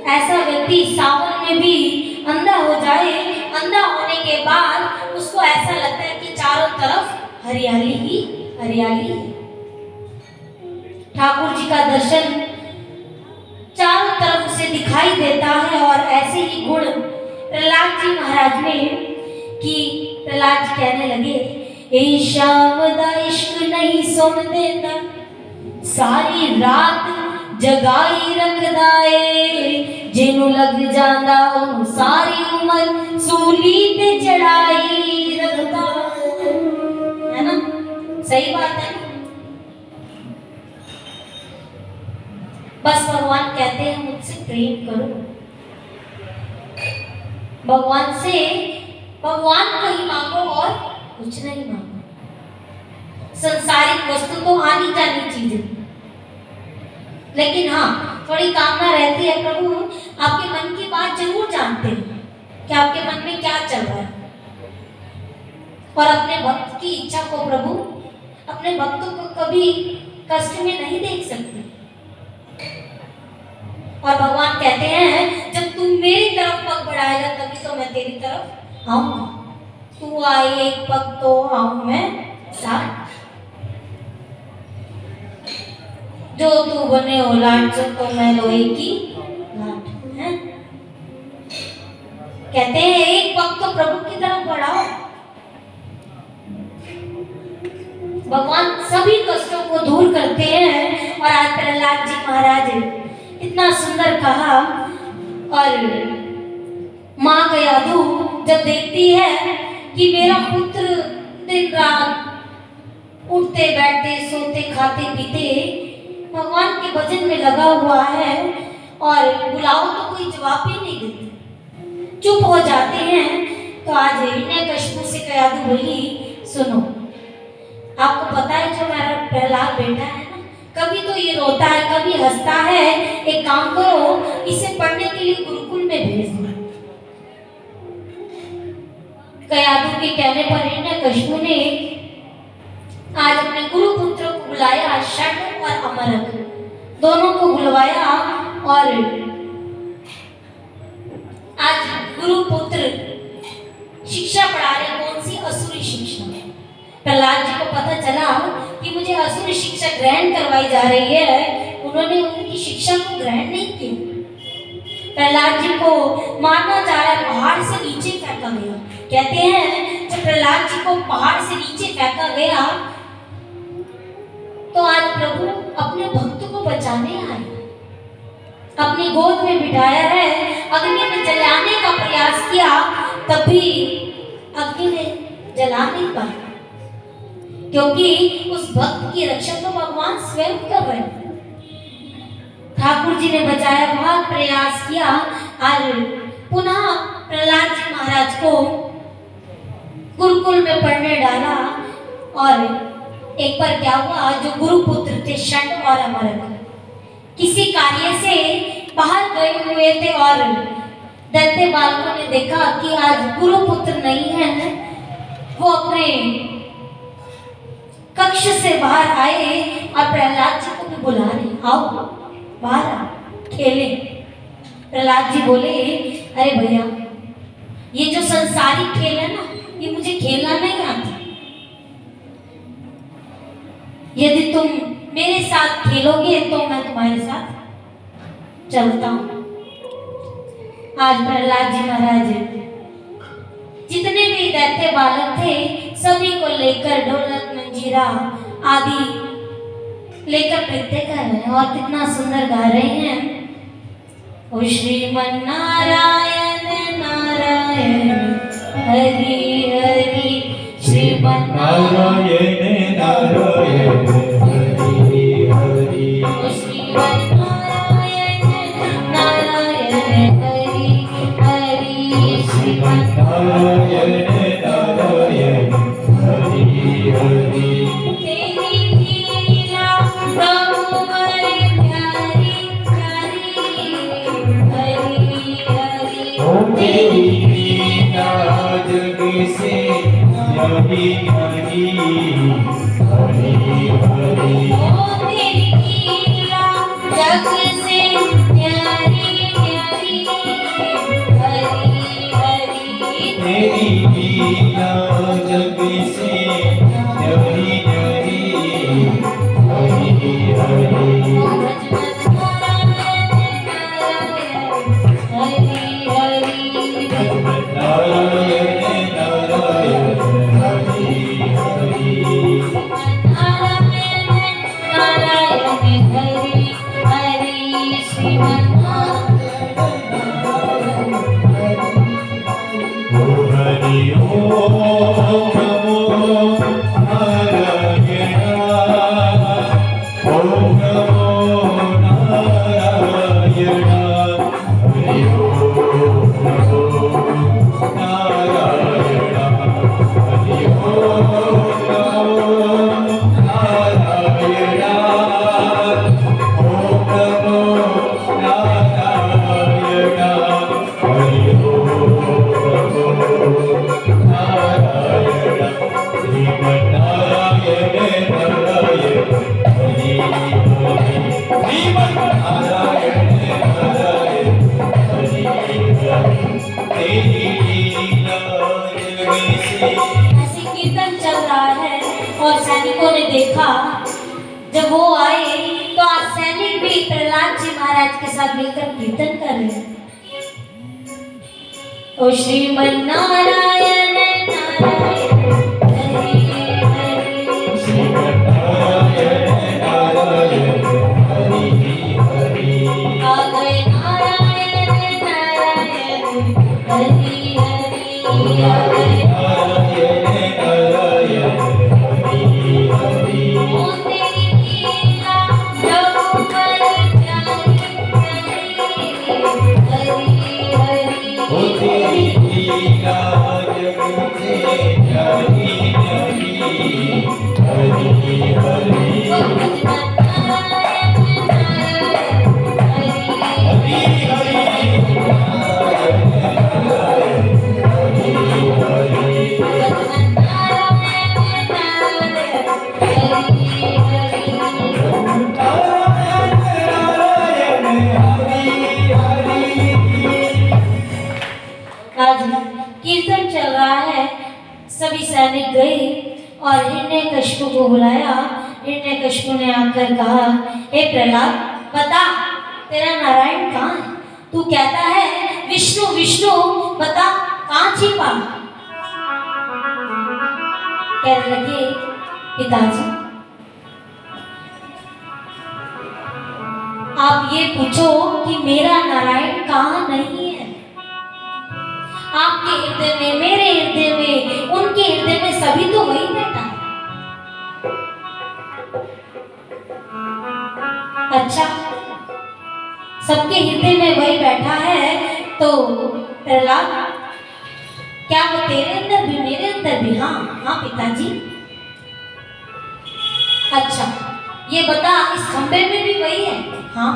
ऐसा व्यक्ति सावन में भी अंधा हो जाए। अंधा होने के बाद उसको ऐसा लगता है कि चारों तरफ हरियाली ही हरियाली। ठाकुर जी का दर्शन चारों तरफ उसे दिखाई देता है, और ऐसे ही गुण प्रहलाद जी महाराज में कि प्रहलाद जी कहने लगे, ए श्याम दा इश्क नहीं सुन देता, सारी रात जगाई रखदा ए, जिनु लग जांदा ओनू सारी उम्र सूली ते चढ़ाई रखदा। है ना, सही बात है। बस भगवान कहते हैं मुझसे प्रेम करो, भगवान से भगवान को ही मांगो और कुछ नहीं मांगो। संसारिक वस्तु तो आनी जानी चीज है, लेकिन हाँ थोड़ी कामना रहती है, प्रभु आपके मन की बात जरूर जानते हैं कि आपके मन में क्या चल रहा है, और अपने भक्त की इच्छा को प्रभु अपने भक्तों को कभी कष्ट में नहीं देख सकते। और भगवान कहते हैं जब तुम मेरी तरफ पग बढ़ाएगा तभी तो मैं तेरी तरफ आऊंगा। तू आए एक पग तो आऊं मैं साथ, जो तू बने हो लाट से तो मैं लोहे की लाट। है कहते हैं एक पग तो प्रभु की तरफ बढ़ाओ। भगवान सभी कष्टों को दूर करते हैं, और आज प्रहलाद जी महाराज इतना सुंदर कहा। और माँ कयाधु जब देखती है कि मेरा पुत्र दिन रात उठते बैठते सोते खाते पीते भगवान के भजन में लगा हुआ है और बुलाओ तो कोई जवाब ही नहीं देते, चुप हो जाते हैं। तो आज हिरण्यकशिपु से कयाधु बोली, सुनो, आपको पता है जो मेरा प्रहलाद बेटा है ना, कभी तो ये रोता है, कभी हंसता है, एक काम करो, इसे पढ़ने के लिए गुरुकुल में भेज दो। कयाधु के कहने पर हिरण्यकशिपु ने आज अपने गुरु पुत्र को बुलाया, षड और अमरक दोनों को बुलवाया और आज गुरु पुत्र शिक्षा पढ़ा रहे। कौन सी? असुरी शिक्षा। प्रहलाद जी को पता चला कि मुझे असुरी शिक्षा ग्रहण करवाई जा रही है, उन्होंने उनकी शिक्षा को ग्रहण नहीं किया। प्रहलाद जी को मारना जा रहा है, पहाड़ से नीचे फेंका गया। कहते हैं जब प्रहलाद जी को पहाड़ से नीचे फेंका गया तो आज प्रभु अपने भक्त को बचाने आए, अपनी गोद में बिठाया है, अग्नि में जलाने का प्रयास किया, तभी अग्नि ने जला नहीं पाया, क्योंकि उस भक्त की रक्षा तो भगवान स्वयं कर रहे थे। ठाकुर जी ने बचाया, बहुत प्रयास किया। आज पुनः प्रहलाद जी महाराज को गुरुकुल में पढ़ने डाला और एक बार क्या हुआ, जो गुरु पुत्र थे षड और अमरक किसी कार्य से बाहर गए हुए थे और दैत्य बालकों ने देखा कि आज गुरु पुत्र नहीं है, वो अपने कक्ष से बाहर आए और प्रहलाद जी को भी बुला रहे, आओ बाहर आओ खेले। प्रहलाद जी बोले, अरे भैया ये जो संसारिक खेल है ना, ये मुझे खेलना नहीं आता, यदि तुम मेरे साथ खेलोगे तो मैं तुम्हारे साथ चलता हूं। आज प्रहलाद जी महाराज जितने भी दैत्य बालक थे सभी को लेकर ढोलक मंजीरा आदि लेकर नृत्य कर रहे हैं और कितना सुंदर गा रहे हैं। ओ श्रीमन नारायण नारायण हरि हरि, श्रीमन नारायण नारायण हरि हरि, ओ श्रीमन नारायण नारायण हरि हरि, श्रीमन नारायण नारायण हरि हरि। तेरी लीला प्रभु बड़ी प्यारी प्यारी, हरि हरि, तेरी लीला जग से न्यारी न्यारी, हरि हरि। ओ तेरी लीला जग से न्यारी न्यारी, हरि हरि, तेरी लीला जग से न्यारी न्यारी, हरि हरि। नारायण नारायण हरि हरि, हरि ओम नमो नारायण, ओम नमो नारायण, हरि ओम नमो नारायण, हरि ओम नमो नारायण, ओम नमो नारायण, हरि ओम नारायण, श्रीमन नारायण नारायण हरि हरि, श्रीमन नारायण नारायण हरि हरि। तेरी लीला जग से। ऐसे कीर्तन चल रहा है और सैनिकों ने देखा, जब वो आए तो आज सैनिक भी प्रहलाद जी महाराज के साथ मिलकर कीर्तन कर रहे हैं। ओ श्रीमन नारायण नारायण हरि हरि, श्रीमन नारायण नारायण हरि हरि, आ गए नारायण नारायण हरि हरि, आ गए नारायण नारायण हरि हरि। ओ तेरी लीला प्रभु आज कीर्तन चल रहा है। सभी सैनिक गए और हिरण्यकशिपु को बुलाया। हिरण्यकशिपु ने आकर कहा, हे प्रहलाद, बता तेरा नारायण कहाँ है? तू कहता है विष्णु विष्णु, बता कहाँ छिपा? कहने लगे, पिताजी आप ये पूछो कि मेरा नारायण कहाँ नहीं है। आपके हृदय में, मेरे हृदय में, उनके हृदय में, सभी तो वही बैठा है। अच्छा, सबके हृदय में वही बैठा है तो प्रहलाद, क्या वो तेरे अंदर भी, मेरे अंदर भी? हाँ हाँ पिताजी। अच्छा, ये बता इस खंबे में भी वही है? हाँ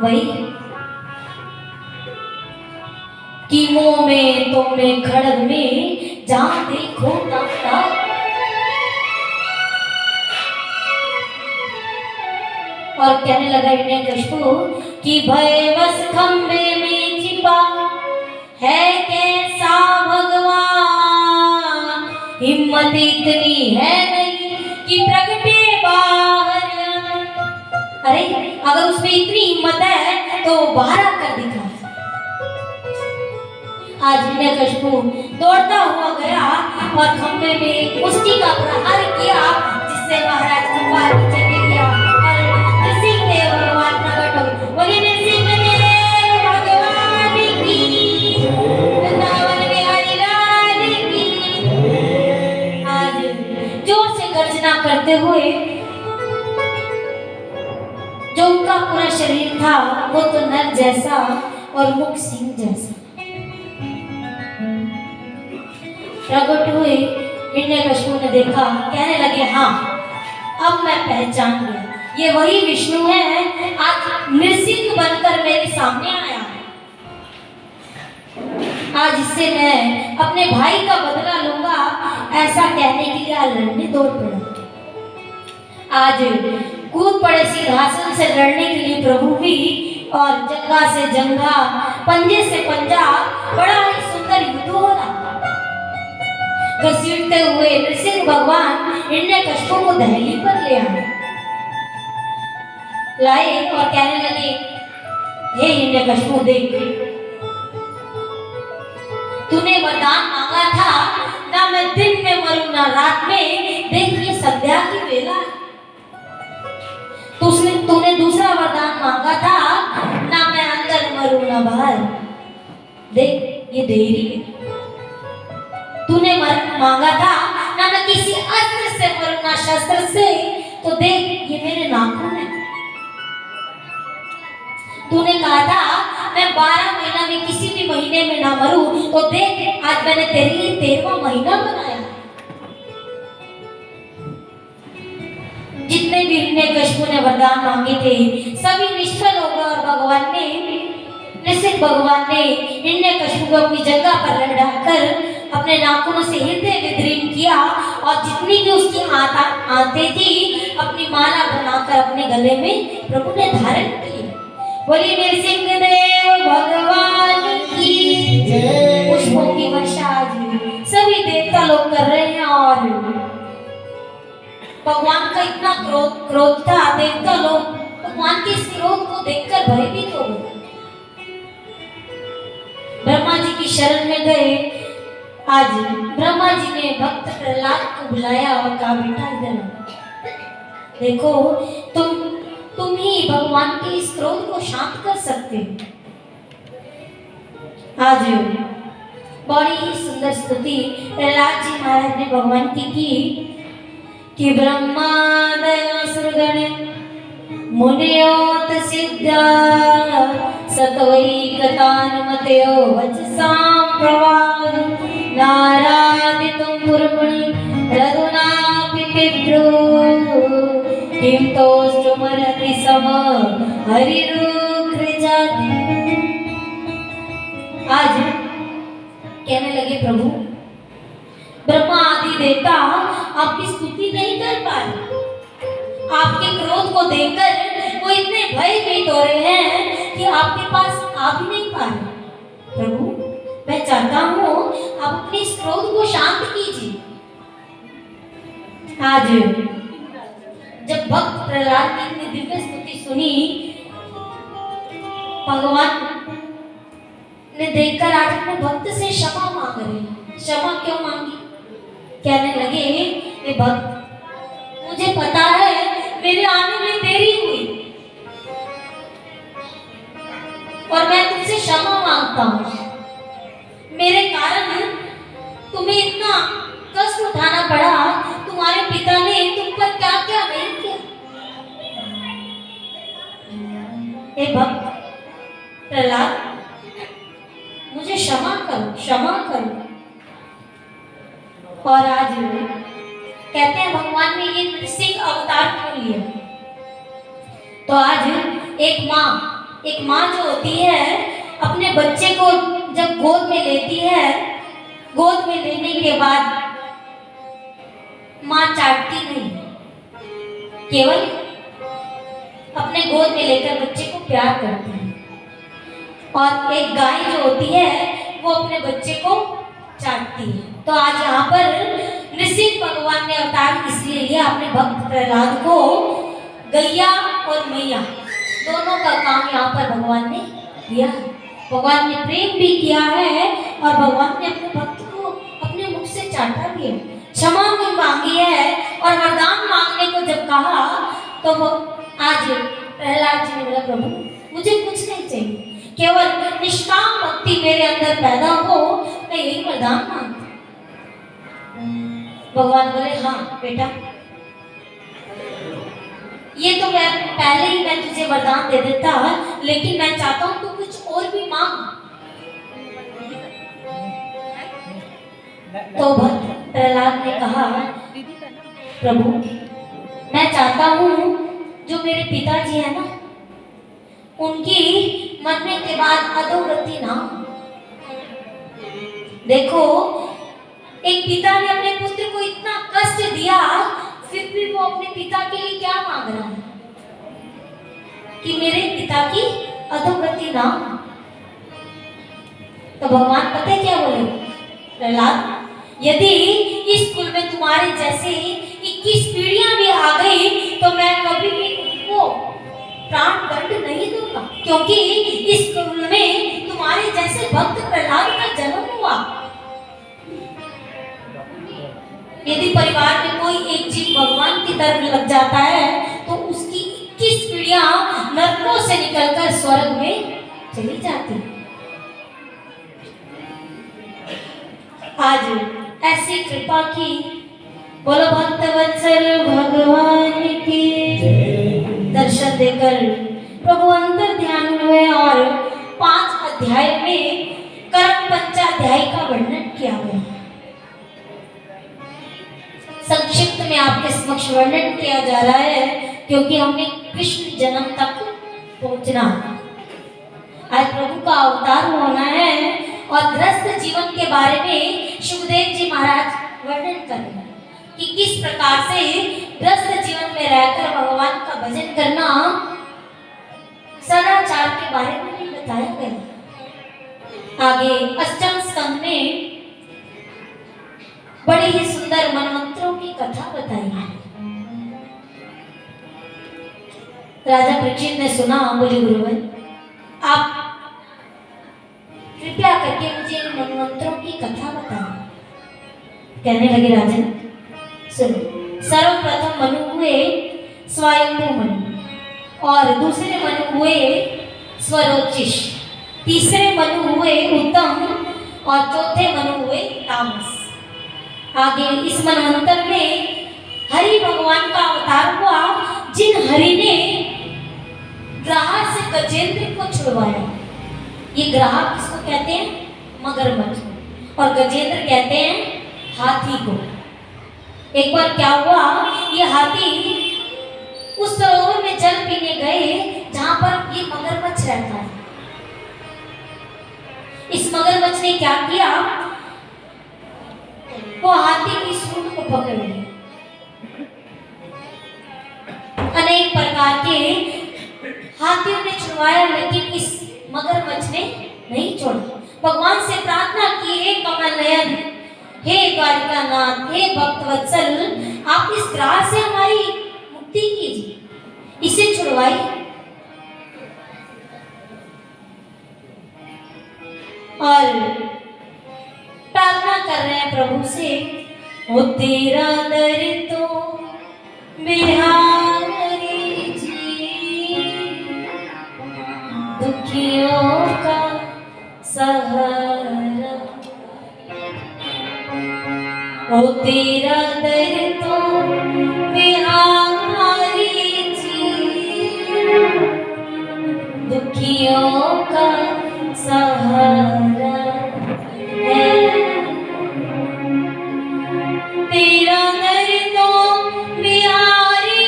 वही है। कीमों में, तो में, खड़ग में, जहां देखो तब और कहने लगा हिरण्यकशिपु कि भयवश खंबे में छिपा है कैसा भगवान, हिम्मत इतनी है नहीं कि प्रगटे बाहर। अरे अगर उसमें इतनी हिम्मत है तो बाहर आकर दिखा। आज हिरण्यकशिपु दौड़ता हुआ गया और खंबे में मुष्टि का प्रहार किया, जिससे महाराज खंबा नीचे गिर गया और नृसिंहदेव भगवान प्रकट हो गए। बोले नृसिंहदेव भगवान की, वृंदावन बिहारी लाल की। आज जोर से गर्जना करते हुए जो उनका पूरा शरीर था वो तो नर जैसा और मुख सिंह जैसा प्रकट हुए। हिरण्यकशिपु ने देखा, कहने लगे, हाँ अब मैं पहचान गया, ये वही विष्णु है, आज नृसिंह बनकर मेरे सामने आया है। आज इससे मैं अपने भाई का बदला लूंगा, ऐसा कहने के लिए लड़ने दौड़ पड़ा। आज कूद पड़े सिंहासन से लड़ने के लिए प्रभु भी, और जंगा से जंगा, पंजे से पंजा, बड़ा ही सुंदर युद्ध हो रहा। घसीटते हुए नृसिंह भगवान हिरण्यकशिपु को दहली पर ले लाए और कहने लगे, हे हिरण्यकशिपु देख, तूने वरदान मांगा था ना, मैं दिन में मरूं ना रात में। देख ये संध्या की वेला है। तूने दूसरा वरदान मांगा था ना, मैं अंदर मरूं ना बाहर। देख ये देरी है। तूने मांगा था ना मैं किसी अस्त्र से मरूं ना शस्त्र से, तो देख ये मेरे नाखून है। तूने कहा था मैं 12 महीना में किसी भी महीने में ना मरूं, तो देख आज मैंने तेरे लिए 13वां महीना बनाया। जितने भी हिरण्यकशिपु ने वरदान मांगे थे सभी निष्फल हो गए और भगवान ने, नृसिंह भगवान ने हिरण्यकशिपु को अपनी जगह पर लड़ाकर अपने नाखूनों से हृदय विदीर्ण किया और जितनी भी उसकी आंतें थी अपनी माला बनाकर अपने गले में प्रभु ने धारण की। बोली नृसिंहदेव भगवान की जय। पुष्पों की वर्षा आज सभी देवता लोग कर रहे हैं और भगवान का इतना क्रोध था, देवता लोग भगवान के इस क्रोध को देखकर भयभीत हो गए। ब्रह्मा जी की शरण में गए। आज ब्रह्मा जी ने भक्त प्रहलाद को बुलाया और कहा, बेटा इधर देखो, तुम ही भगवान के इस क्रोध को शांत कर सकते हो। आज बड़ी ही सुंदर स्तुति प्रहलाद जी महाराज ने भगवान की कि ब्रह्मादयसुरगण मुनियोत सिद्धा सत्वैकतानुमतयो वचसां प्रवाद नारादितुं पुरमुनि रघुनापि पिप्रो किम तो सुमरति सम हरिरुग्र जाति। आज कहने लगे प्रभु ब्रह्मा आदि देवता आपकी स्तुति नहीं कर पाए, आपके क्रोध को देखकर वो इतने भयभीत हो रहे हैं कि आपके पास आ भी नहीं पा रहे। प्रभु मैं चाहता हूँ आप अपने इस क्रोध को शांत कीजिए। आज जब भक्त प्रहलाद की इतनी दिव्य स्तुति सुनी, भगवान ने देखकर आज अपने भक्त से क्षमा मांग रहे हैं। क्षमा क्यों मांगी? कहने लगे हे भक्त मुझे पता है मेरे आने में देरी हुई और मैं तुमसे क्षमा मांगता हूँ। मेरे कारण तुम्हें इतना कष्ट उठाना पड़ा, तुम्हारे पिता ने तुम पर क्या क्या नहीं किया। हे भक्त प्रहलाद मुझे क्षमा करो, क्षमा करो। और आज कहते हैं भगवान ने ये नृसिंह अवतार क्यों लिया? तो आज एक माँ जो होती है अपने बच्चे को जब गोद में लेती है, गोद में लेने के बाद माँ चाटती नहीं, केवल अपने गोद में लेकर बच्चे को प्यार करती है। और एक गाय जो होती है वो अपने बच्चे को चाटती है। तो आज यहाँ पर नृसिंह भगवान ने अवतार इसलिए लिया, अपने भक्त प्रहलाद को गैया और मैया दोनों का काम यहाँ पर भगवान ने किया। भगवान ने प्रेम भी किया है और भगवान ने अपने भक्त को अपने मुख से चाटा भी है, क्षमा भी मांगी है। और वरदान मांगने को जब कहा तो वो आज प्रहलाद जी ने बोला प्रभु मुझे कुछ नहीं चाहिए, केवल निष्काम भक्ति मेरे अंदर पैदा हो, मैं यही वरदान मांगता। भगवान बोले हाँ बेटा, ये तो मैं तुझे वरदान दे देता, लेकिन मैं चाहता हूँ तू कुछ और भी मांग। तो भक्त प्रहलाद ने कहा प्रभु मैं चाहता हूँ जो मेरे पिताजी है ना उनकी मरने के बाद अधोगति ना। देखो एक पिता ने अपने पुत्र को इतना कष्ट दिया, फिर भी वो अपने पिता के लिए क्या मांग रहा है कि मेरे पिता की अधोगति ना। तो भगवान पता है क्या बोले? प्रहलाद यदि इस कुल में तुम्हारे जैसे 21 पीढ़ियां भी आ गई तो मैं कभी भी उनको प्राण दंड नहीं दूंगा, क्योंकि इस कुल में तुम्हारे जैसे भक्त प्रहलाद का जन्म हुआ। यदि परिवार में कोई एक जीव भगवान की तरफ लग जाता है तो उसकी 21 पीढ़ियां नरकों से निकलकर स्वर्ग में चली जाती। आज ऐसी कृपा की बोलो भक्तवत्सल भगवान की दर्शन देकर प्रभु अंतर ध्यान हुए और 5 अध्याय में कर्म पंचाध्याय का वर्णन किया गया। संक्षिप्त में आपके समक्ष वर्णन किया जा रहा है क्योंकि हमने कृष्ण जन्म तक पहुंचना। आज प्रभु का अवतार होना है और गृहस्थ जीवन के बारे में सुखदेव जी महाराज वर्णन कर रहे हैं कि किस प्रकार से गृहस्थ जीवन में रहकर भगवान का भजन करना, सदाचार के बारे में भी बताया गया। आगे अष्टम स्कंद में बड़ी ही सुंदर मनमंत्रों की कथा बताई है। राजा परीक्षित ने सुना, बोले गुरुवर आप कृपया करके मुझे इन मनमंत्रों की कथा बताएं। कहने लगे राजन सुनो, सर्वप्रथम मनु हुए स्वयंभू मनु और दूसरे मनु हुए स्वरोचिष, तीसरे मनु हुए उत्तम और चौथे मनु हुए तामस। आगे इस मनवंतर में हरि भगवान का अवतार हुआ, जिन हरि ने ग्राह से गजेंद्र को छुड़वाया। ये ग्राह किसको कहते हैं? मगरमच्छ। और गजेंद्र कहते हैं हाथी को। एक बार क्या हुआ, ये हाथी उस सरोवर में जल पीने गए जहां पर ये मगरमच्छ रहता है। इस मगरमच्छ ने क्या किया, वो हाथी की सूंड को पकड़ लिया। अनेक प्रकार के हाथियों ने छुड़वाया, लेकिन इस मगरमच्छ ने नहीं छोड़ा। भगवान से प्रार्थना की, हे कमल नयन, हे द्वारिकानाथ, हे भक्तवत्सल, आप इस ग्रास से हमारी मुक्ति कीजिए, इसे छुड़वाइए। और प्रार्थना कर रहे हैं प्रभु से, ओ तेरा दर तो बिहारी जी, दुखियों का सहारा, ओ तेरा दर तो बिहारी जी, दुखियों का सहारा है। तेरा दर तो बिहारी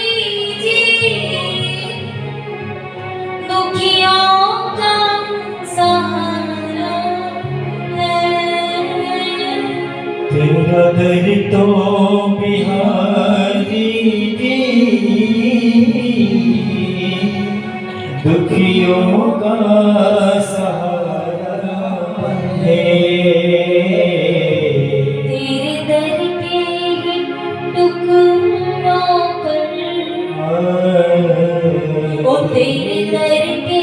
जी, दुखियों का सहारा है। तेरा दर तो बिहारी जी, दुखियों का सहारा है। तेरे दर के ही टुकड़ों पर, ओ तेरे दर के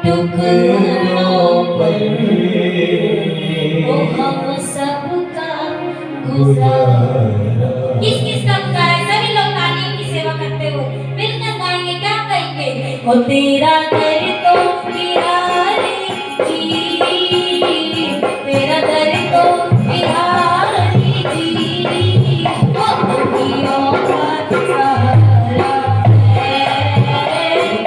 टुकड़ों पर, ओ हम सबका गुजारा। किसका गुजारा है? सभी लोग तालियों की सेवा करते हुए मिलकर गाएंगे। क्या कहेंगे? ओ तेरा दर तो बिहारी जी, तेरा दर तो बिहारी जी, ओ दुखियों का सहारा है।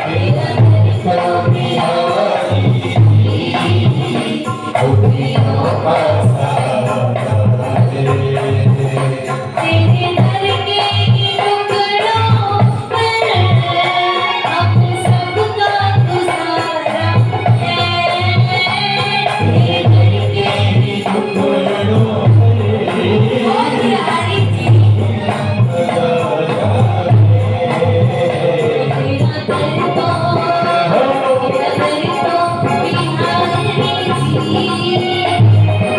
तेरा दर तो बिहारी जी, दुखियों का सहारा है। तेरे दर के टुकड़ों पर हम सबका गुजारा है। तेरे दर के टुकड़ों पर ओ बिहारी जी, तेरा दर तो बिहारी जी,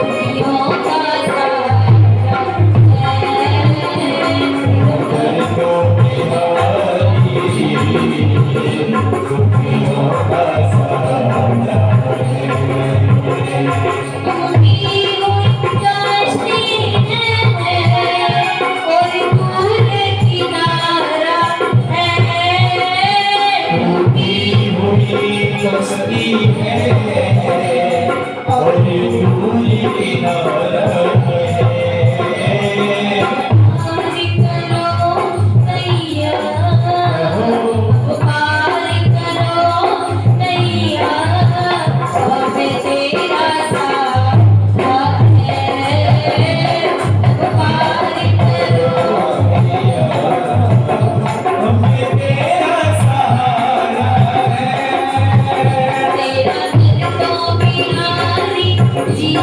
दुखियों का कश्ती है और दूर किनारा है। जी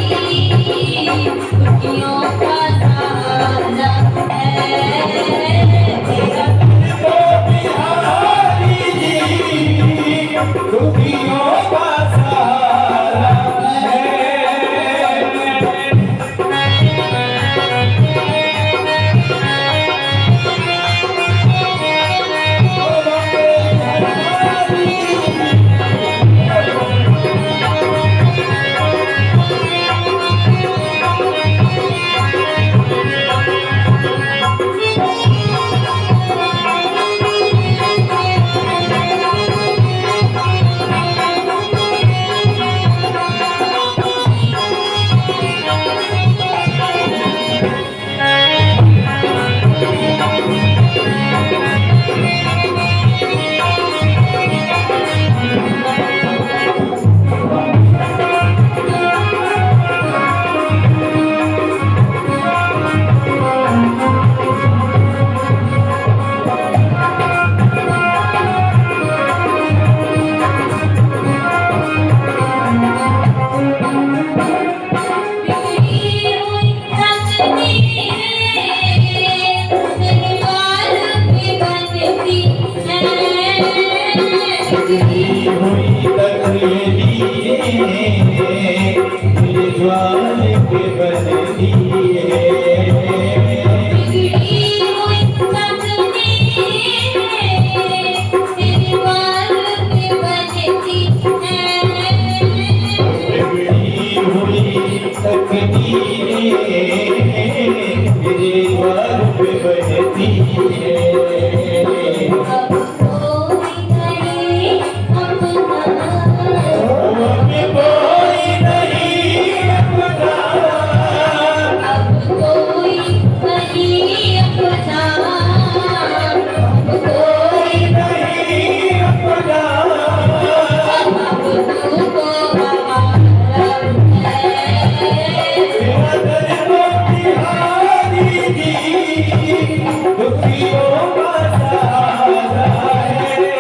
द्वार पे बनती है। बिगड़ी हुई सपने तेरे द्वार पे बनती है। बिगड़ी हुई तकदीरें तेरे द्वार पे बनती है। अब कोई नहीं अपना, अब कोई नहीं अपना, अब कोई नहीं अपना, अब कोई नहीं अपना। अब तुमको हमारा है। तेरा दर्द बिहारी जी दुखियों का सहारा है।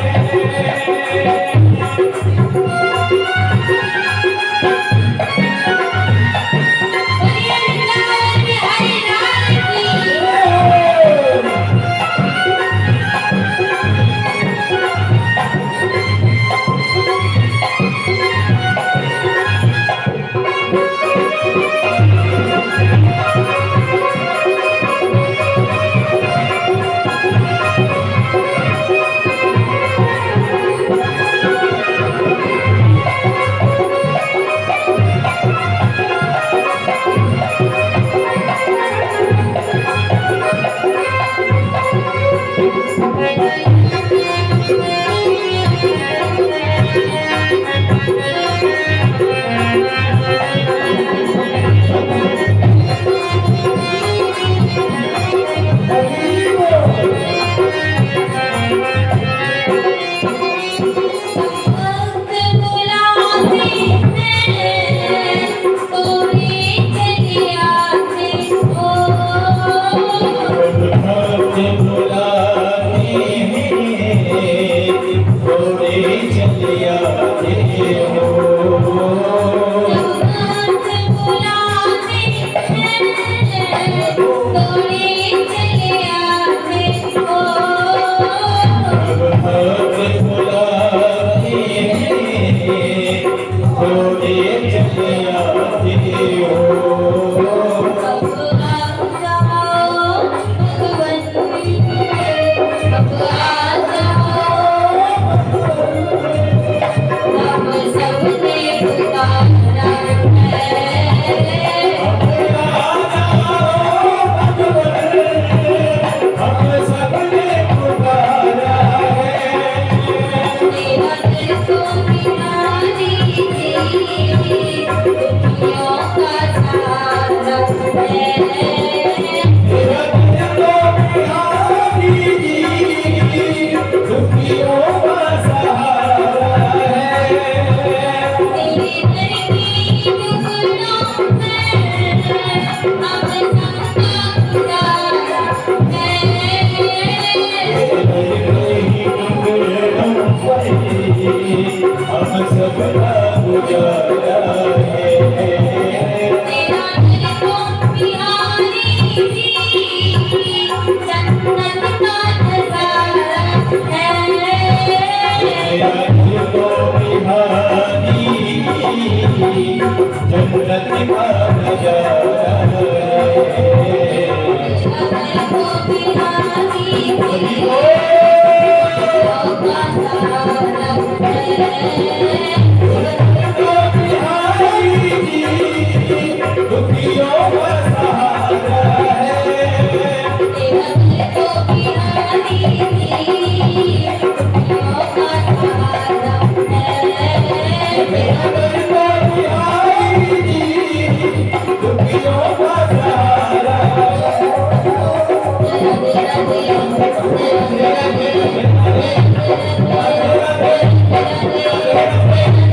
Thank you.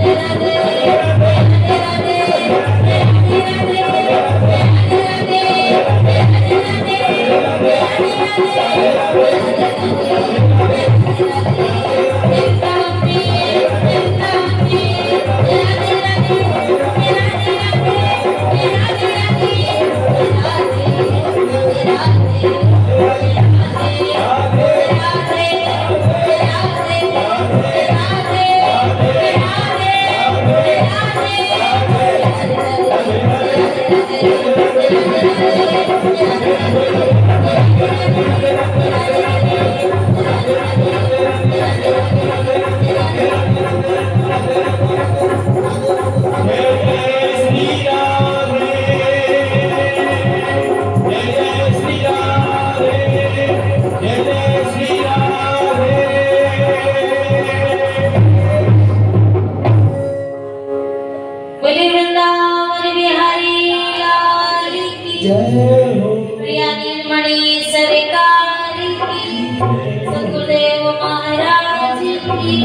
जय हो। प्रिया नीलमणि सरकार की, सतगुरुदेव महाराज की।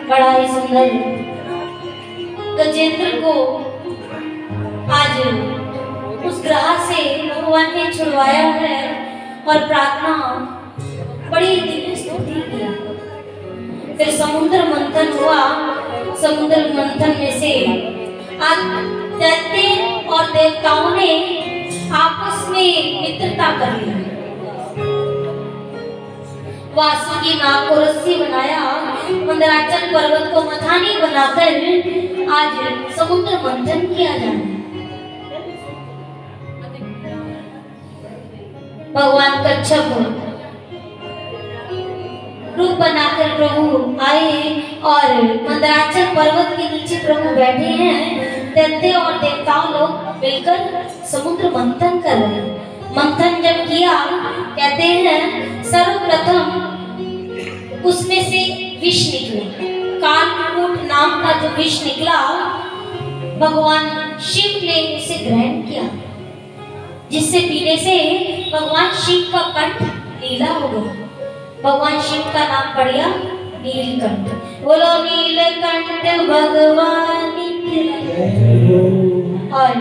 बड़ा ही सुंदर गजेंद्र को आज उस ग्रह से भगवान ने छुड़वाया है और प्रार्थना बड़ी दिव्य स्तुति की। फिर समुद्र मंथन हुआ। समुद्र मंथन में से आज दैत्य और देवताओं ने आपस में मित्रता कर ली। वासुकी नाग को रस्सी बनाया, मंदराचल पर्वत को मथानी बनाकर आज समुद्र मंथन किया जा रहा है। भगवान कच्छप रूप बनाकर प्रभु आए और मंदराचल पर्वत के नीचे प्रभु बैठे हैं। दैत्य और देवताओं लोग मिलकर समुद्र मंथन कर रहे हैं। मंथन जब किया, कहते हैं सर्वप्रथम उसमें से विष निकला। कालकूट नाम का जो विष निकला, भगवान शिव ने उसे ग्रहण किया, जिससे पीने से भगवान शिव का कंठ नीला हो गया। भगवान शिव का नाम पड़ गया नीलकंठ। बोलो नीलकंठ भगवान की। और